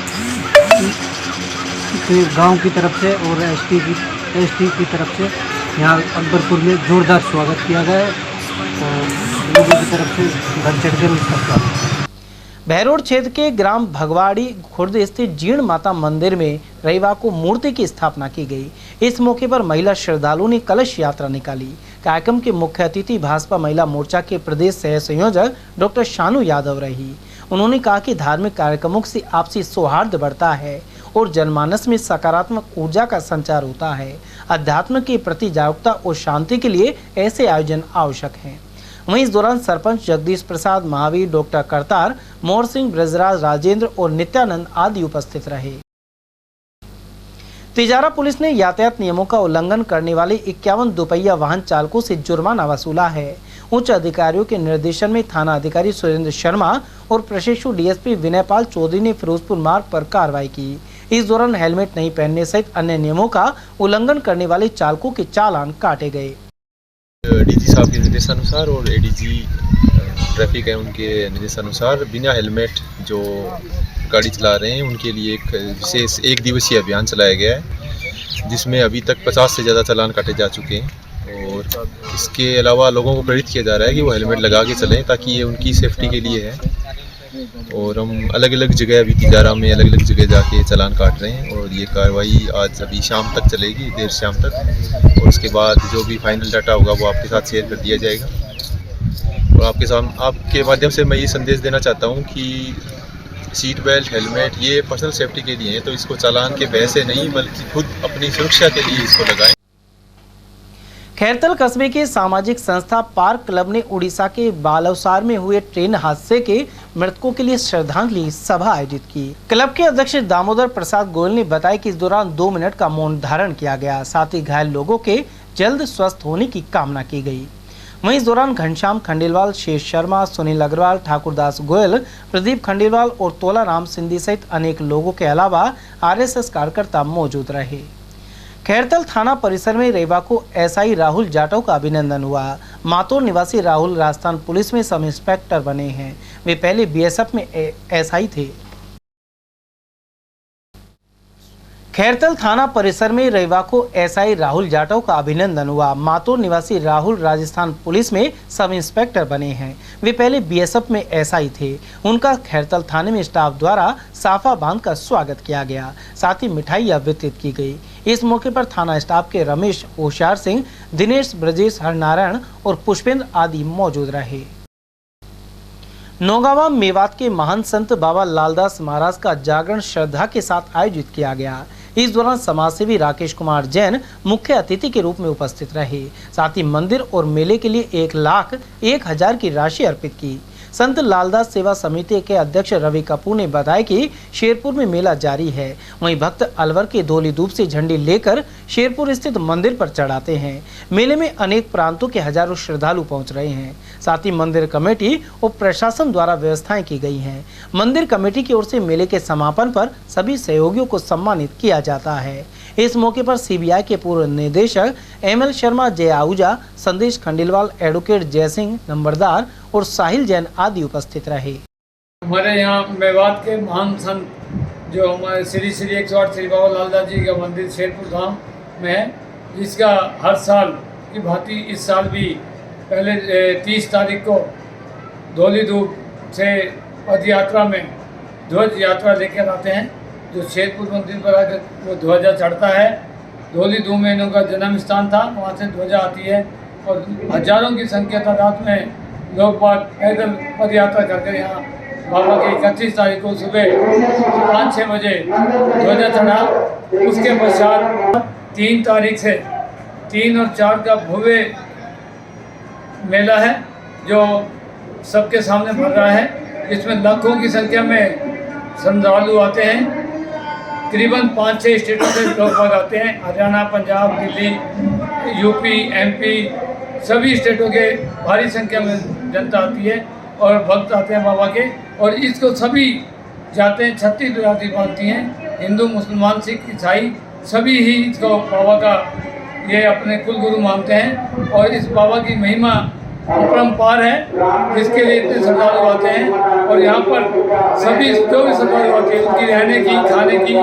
गांव की तरफ से और एसटी की तरफ से यहाँ अकबरपुर में जोरदार स्वागत किया गया है और लोगों की तरफ से घर चढ़कर उसका स्वागत। बहरोड क्षेत्र के ग्राम भगवाड़ी खुर्द स्थित जीर्ण माता मंदिर में रविवार को मूर्ति की स्थापना की गई। इस मौके पर महिला श्रद्धालुओं ने कलश यात्रा निकाली। कार्यक्रम के मुख्य अतिथि भाजपा महिला मोर्चा के प्रदेश सह संयोजक डॉक्टर शानू यादव रही। उन्होंने कहा कि धार्मिक कार्यक्रमों से आपसी सौहार्द बढ़ता है और जनमानस में सकारात्मक ऊर्जा का संचार होता है। अध्यात्म के प्रति जागरूकता और शांति के लिए ऐसे आयोजन आवश्यक हैं। वहीं इस दौरान सरपंच जगदीश प्रसाद महावीर, डॉक्टर करतार, मोहर सिंह, ब्रजराज, राजेंद्र और नित्यानंद आदि उपस्थित रहे। तिजारा पुलिस ने यातायात नियमों का उल्लंघन करने वाले 51 दोपहिया वाहन चालकों से जुर्माना वसूला है। उच्च अधिकारियों के निर्देशन में थाना अधिकारी सुरेंद्र शर्मा और प्रशिक्षु डीएसपी विनयपाल चौधरी ने फिरोजपुर मार्ग पर कार्रवाई की। इस दौरान हेलमेट नहीं पहनने सहित अन्य नियमों का उल्लंघन करने वाले चालकों के चालान काटे गए। डीजी साहब के निर्देशानुसार और एडीजी ट्रैफिक है उनके निर्देशानुसार बिना हेलमेट जो गाड़ी चला रहे हैं उनके लिए एक विशेष 1 दिवसीय अभियान चलाया गया है, जिसमें अभी तक 50 से ज़्यादा चालान काटे जा चुके हैं। और इसके अलावा लोगों को प्रेरित किया जा रहा है कि वो हेलमेट लगा के चलें, ताकि ये उनकी सेफ्टी के लिए है। और हम अलग अलग जगह अभी तिजारा में अलग अलग जगह जाके चालान काट रहे हैं और ये कार्रवाई आज अभी शाम तक चलेगी, देर शाम तक। और उसके बाद जो भी फाइनल डाटा होगा वो आपके साथ शेयर कर दिया जाएगा। और आपके माध्यम से मैं ये संदेश देना चाहता हूँ कि सीट बेल्ट, हेलमेट ये पर्सनल सेफ्टी के लिए है, तो इसको चालान के पैसे नहीं बल्कि खुद अपनी सुरक्षा के लिए इसको लगाएं। खैरतल कस्बे के सामाजिक संस्था पार्क क्लब ने उड़ीसा के बालौसार में हुए ट्रेन हादसे के मृतकों के लिए श्रद्धांजलि सभा आयोजित की। क्लब के अध्यक्ष दामोदर प्रसाद गोयल ने बताया कि इस दौरान 2 मिनट का मौन धारण किया गया, साथ ही घायल लोगों के जल्द स्वस्थ होने की कामना की गई। वहीं इस दौरान घनश्याम खंडेलवाल, शेष शर्मा, सुनील अग्रवाल, ठाकुरदास गोयल, प्रदीप खंडेलवाल और तोलाराम सिंधी सहित अनेक लोगों के अलावा आरएसएस कार्यकर्ता मौजूद रहे। खैरतल थाना परिसर में रविवार को एसआई राहुल जाटव का अभिनंदन हुआ। मातोर निवासी राहुल राजस्थान पुलिस में सब इंस्पेक्टर बने हैं। वे पहले बीएसएफ में एसआई थे। खैरतल थाना परिसर में रविवार को एसआई राहुल जाटव का अभिनंदन हुआ। मातोर निवासी राहुल राजस्थान पुलिस में सब इंस्पेक्टर बने हैं। वे पहले बीएसएफ में एसआई थे। उनका खैरतल थाने में स्टाफ द्वारा साफा बांधकर स्वागत किया गया, साथ ही मिठाइयां वितरित की गई। इस मौके पर थाना स्टाफ के रमेश, होशियार सिंह, दिनेश, ब्रजेश, हरनारायण और पुष्पेंद्र आदि मौजूद रहे। नौगावा मेवात के महान संत बाबा लालदास महाराज का जागरण श्रद्धा के साथ आयोजित किया गया। इस दौरान समाजसेवी राकेश कुमार जैन मुख्य अतिथि के रूप में उपस्थित रहे। साथ ही मंदिर और मेले के लिए 1,01,000 की राशि अर्पित की। संत लालदास सेवा समिति के अध्यक्ष रवि कपूर ने बताया कि शेरपुर में मेला जारी है। वहीं भक्त अलवर के धोली धूप से झंडी लेकर शेरपुर स्थित मंदिर पर चढ़ाते हैं। मेले में अनेक प्रांतों के हजारों श्रद्धालु पहुंच रहे हैं। साथ ही मंदिर कमेटी और प्रशासन द्वारा व्यवस्थाएं की गई हैं। मंदिर कमेटी की ओर से मेले के समापन पर सभी सहयोगियों को सम्मानित किया जाता है। इस मौके पर सीबीआई के पूर्व निदेशक एमएल शर्मा, जय आहूजा, संदेश खंडेलवाल, एडवोकेट जयसिंह नंबरदार और साहिल जैन आदि उपस्थित रहे। हमारे यहाँ मेवात के महान संत जो हमारे श्री 108 श्री बाबा लालदास जी का मंदिर शेरपुर धाम में है, जिसका हर साल की भांति इस साल भी पहले 30 तारीख को धौली धूप से पद यात्रा में ध्वज यात्रा लेकर आते हैं, जो शेरपुर मंदिर पर आकर वो ध्वजा चढ़ता है। धौली धूप में इनका जन्म स्थान था, वहाँ से ध्वजा आती है और हजारों की संख्या तादाद में लोग बाग पैदल पद यात्रा करके यहाँ बाबा के 31 तारीख को सुबह 5-6 बजे ध्वजा चढ़ा। उसके पश्चात 3 तारीख से 3 और 4 का भव्य मेला है जो सबके सामने भर रहा है, जिसमें लाखों की संख्या में श्रद्धालु आते हैं। करीबन 5-6 स्टेटों से लोग आते हैं, हरियाणा, पंजाब, दिल्ली, यूपी, एमपी, सभी स्टेटों के भारी संख्या में जनता आती है और भक्त आते हैं बाबा के, और इसको सभी जाते हैं 36 जाति मानती हैं, हिंदू, मुसलमान, सिख, ईसाई सभी ही इसको बाबा का ये अपने कुल गुरु मानते हैं। और इस बाबा की महिमा अपरंपार है, जिसके लिए इतने श्रद्धालु आते हैं। और यहाँ पर सभी जो भी श्रद्धालु आते हैं उनकी रहने की, खाने की,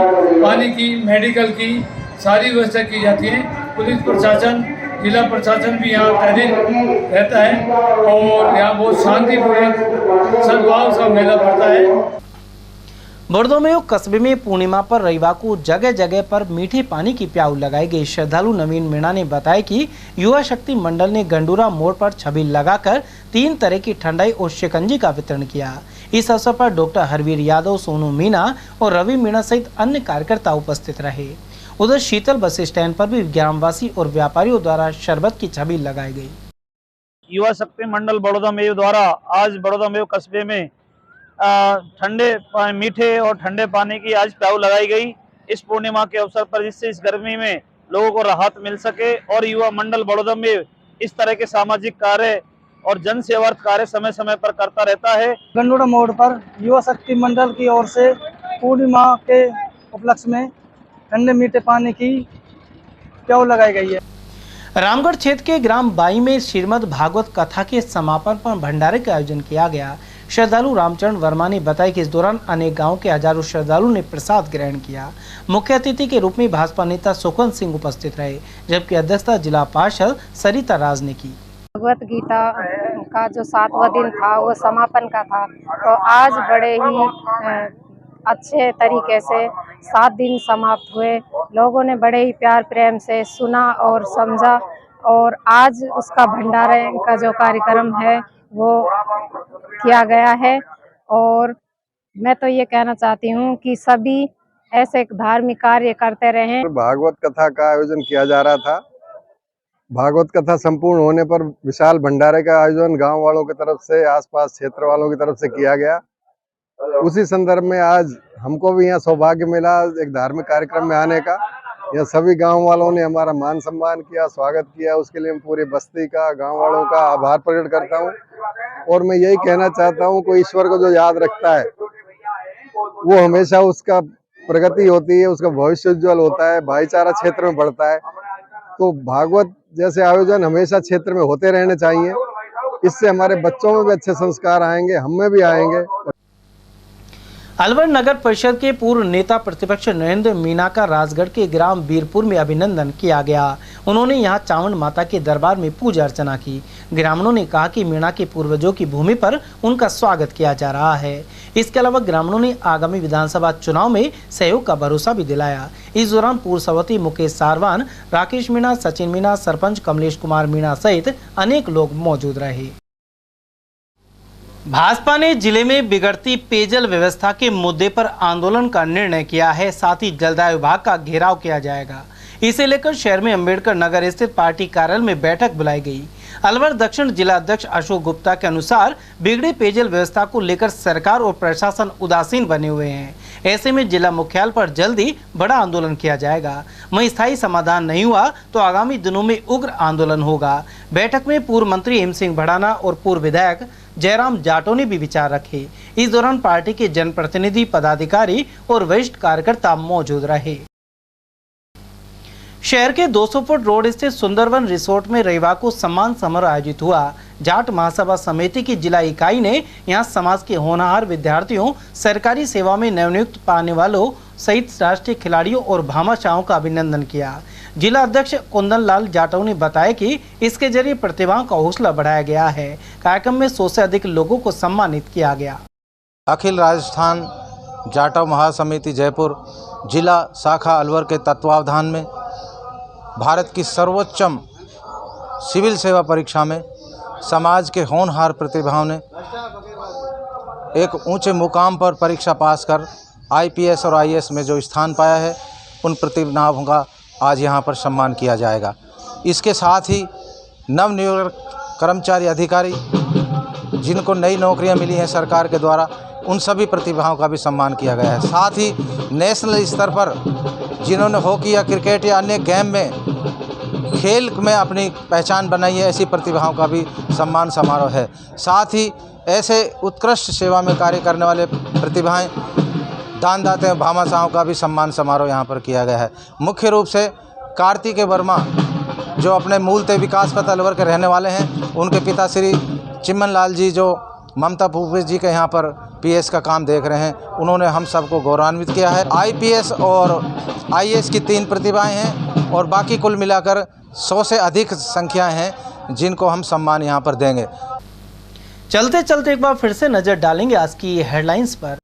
पानी की, मेडिकल की सारी व्यवस्था की जाती है। पुलिस प्रशासन, जिला प्रशासन भी यहाँ तैनात रहता है और यहाँ बहुत शांतिपूर्वक सद्भाव का मेला भरता है। बड़दोमेव कस्बे में पूर्णिमा पर रविवार को जगह जगह पर मीठे पानी की प्याऊ लगाई गई। श्रद्धालु नवीन मीणा ने बताया कि युवा शक्ति मंडल ने गंडूरा मोड़ पर छबील लगाकर 3 तरह की ठंडाई और शिकंजी का वितरण किया। इस अवसर पर डॉक्टर हरवीर यादव, सोनू मीणा और रवि मीणा सहित अन्य कार्यकर्ता उपस्थित रहे। उधर शीतल बस स्टैंड पर भी ग्रामवासी और व्यापारियों द्वारा शरबत की छबील लगाई गई। युवा शक्ति मंडल बड़ौदामेव द्वारा आज बड़ौदामेव कस्बे में ठंडे मीठे और ठंडे पानी की आज प्याऊ लगाई गई इस पूर्णिमा के अवसर पर, जिससे इस गर्मी में लोगों को राहत मिल सके। और युवा मंडल बड़ौदामेव इस तरह के सामाजिक कार्य और जन सेवा कार्य समय समय पर करता रहता है। गंडोरा मोड़ पर युवा शक्ति मंडल की ओर से पूर्णिमा के उपलक्ष्य में ठंडे मीठे पानी की प्याऊ लगाई गई है। रामगढ़ क्षेत्र के ग्राम बाई में श्रीमद् भागवत कथा के समापन पर भंडारे का आयोजन किया गया। श्रद्धालु रामचरण वर्मा ने बताया कि इस दौरान अनेक गांवों के हजारों श्रद्धालु ने प्रसाद ग्रहण किया। मुख्य अतिथि के रूप में भाजपा नेता सुखवंत सिंह उपस्थित रहे, जबकि अध्यक्षता जिला पार्षद सरिता राज ने की। भगवत गीता का जो 7वां दिन था वो समापन का था, तो आज बड़े ही अच्छे तरीके से 7 दिन समाप्त हुए। लोगों ने बड़े ही प्यार प्रेम से सुना और समझा, और आज उसका भंडारे का जो कार्यक्रम है वो किया गया है। और मैं तो ये कहना चाहती हूँ कि सभी ऐसे धार्मिक कार्य करते रहें। भागवत कथा का आयोजन किया जा रहा था। भागवत कथा संपूर्ण होने पर विशाल भंडारे का आयोजन गांव वालों की तरफ से, आसपास क्षेत्र वालों की तरफ से किया गया। उसी संदर्भ में आज हमको भी यहाँ सौभाग्य मिला एक धार्मिक कार्यक्रम में आने का। यहाँ सभी गांव वालों ने हमारा मान सम्मान किया, स्वागत किया, उसके लिए मैं पूरी बस्ती का, गांव वालों का आभार प्रकट करता हूँ। और मैं यही कहना चाहता हूँ, कोई ईश्वर को जो याद रखता है वो हमेशा उसका प्रगति होती है, उसका भविष्य उज्ज्वल होता है, भाईचारा क्षेत्र में बढ़ता है। तो भागवत जैसे आयोजन हमेशा क्षेत्र में होते रहने चाहिए। इससे हमारे बच्चों में भी अच्छे संस्कार आएंगे, हम में भी आएंगे। अलवर नगर परिषद के पूर्व नेता प्रतिपक्ष नरेंद्र मीणा का राजगढ़ के ग्राम बीरपुर में अभिनंदन किया गया। उन्होंने यहां चावंड माता के दरबार में पूजा अर्चना की। ग्रामीणों ने कहा कि मीणा के पूर्वजों की भूमि पर उनका स्वागत किया जा रहा है। इसके अलावा ग्रामीणों ने आगामी विधानसभा चुनाव में सहयोग का भरोसा भी दिलाया। इस दौरान पूर्व सभापति मुकेश सारवान, राकेश मीणा, सचिन मीणा, सरपंच कमलेश कुमार मीणा सहित अनेक लोग मौजूद रहे। भाजपा ने जिले में बिगड़ती पेयजल व्यवस्था के मुद्दे पर आंदोलन का निर्णय किया है। साथ ही जलदाय विभाग का घेराव किया जाएगा। इसे लेकर शहर में अंबेडकर नगर स्थित पार्टी कार्यालय में बैठक बुलाई गई। अलवर दक्षिण जिला अध्यक्ष अशोक गुप्ता के अनुसार बिगड़ी पेयजल व्यवस्था को लेकर सरकार और प्रशासन उदासीन बने हुए हैं। ऐसे में जिला मुख्यालय पर जल्द ही बड़ा आंदोलन किया जाएगा। वहीं स्थायी समाधान नहीं हुआ तो आगामी दिनों में उग्र आंदोलन होगा। बैठक में पूर्व मंत्री हेम सिंह भड़ाना और पूर्व विधायक जयराम जाटों ने भी विचार रखे। इस दौरान पार्टी के जनप्रतिनिधि, पदाधिकारी और वरिष्ठ कार्यकर्ता मौजूद रहे। शहर के 200 फुट रोड स्थित सुंदरवन रिसोर्ट में रविवार को सम्मान समारोह आयोजित हुआ, जाट महासभा समिति की जिला इकाई ने यहां समाज के होनहार विद्यार्थियों, सरकारी सेवा में नवनियुक्त पाने वालों सहित राष्ट्रीय खिलाड़ियों और भामाशाहों का अभिनंदन किया। जिला अध्यक्ष कुंदन लाल जाटव ने बताया कि इसके जरिए प्रतिभाओं का हौसला बढ़ाया गया है। कार्यक्रम में 100 से अधिक लोगों को सम्मानित किया गया। अखिल राजस्थान जाटव महासमिति जयपुर जिला शाखा अलवर के तत्वावधान में भारत की सर्वोच्चम सिविल सेवा परीक्षा में समाज के होनहार प्रतिभाओं ने एक ऊंचे मुकाम पर परीक्षा पास कर IPS और IAS में जो स्थान पाया है, उन प्रतिभाओं का आज यहां पर सम्मान किया जाएगा। इसके साथ ही नवनियुक्त कर्मचारी अधिकारी जिनको नई नौकरियां मिली हैं सरकार के द्वारा, उन सभी प्रतिभाओं का भी सम्मान किया गया है। साथ ही नेशनल स्तर पर जिन्होंने हॉकी या क्रिकेट या अन्य गेम में खेल में अपनी पहचान बनाई है, ऐसी प्रतिभाओं का भी सम्मान समारोह है। साथ ही ऐसे उत्कृष्ट सेवा में कार्य करने वाले प्रतिभाएं, दानदाता भामाशाहों का भी सम्मान समारोह यहाँ पर किया गया है। मुख्य रूप से कार्तिक वर्मा जो अपने मूलतः विकास पथ अलवर के रहने वाले हैं, उनके पिता श्री चिमन लाल जी जो ममता भूपेश जी के यहाँ पर PS का काम देख रहे हैं, उन्होंने हम सबको गौरवान्वित किया है। IPS और IAS की 3 प्रतिभाएं हैं और बाकी कुल मिलाकर 100 से अधिक संख्याएं हैं जिनको हम सम्मान यहाँ पर देंगे। चलते चलते एक बार फिर से नजर डालेंगे आज की हेडलाइंस पर।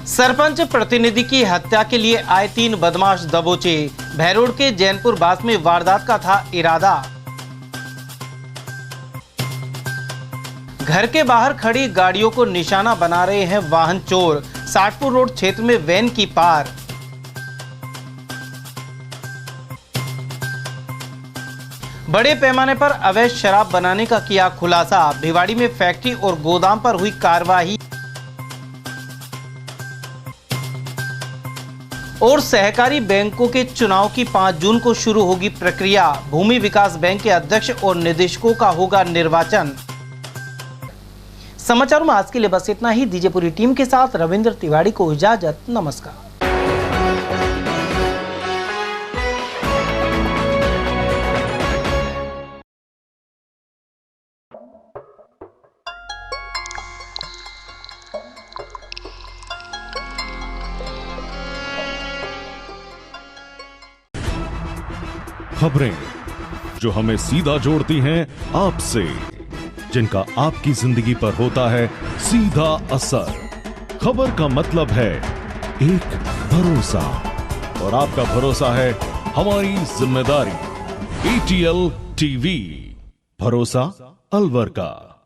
सरपंच प्रतिनिधि की हत्या के लिए आए 3 बदमाश दबोचे। भैरोड के जैनपुर बास में वारदात का था इरादा। घर के बाहर खड़ी गाड़ियों को निशाना बना रहे हैं वाहन चोर। साटपुर रोड क्षेत्र में वैन की पार। बड़े पैमाने पर अवैध शराब बनाने का किया खुलासा। भिवाड़ी में फैक्ट्री और गोदाम पर हुई कार्रवाई। और सहकारी बैंकों के चुनाव की 5 जून को शुरू होगी प्रक्रिया। भूमि विकास बैंक के अध्यक्ष और निदेशकों का होगा निर्वाचन। समाचारों में आज के लिए बस इतना ही। दीजिए पूरी टीम के साथ रविंद्र तिवारी को इजाजत। नमस्कार। खबरें जो हमें सीधा जोड़ती हैं आपसे, जिनका आपकी जिंदगी पर होता है सीधा असर। खबर का मतलब है एक भरोसा, और आपका भरोसा है हमारी जिम्मेदारी। ATL TV, भरोसा अलवर का।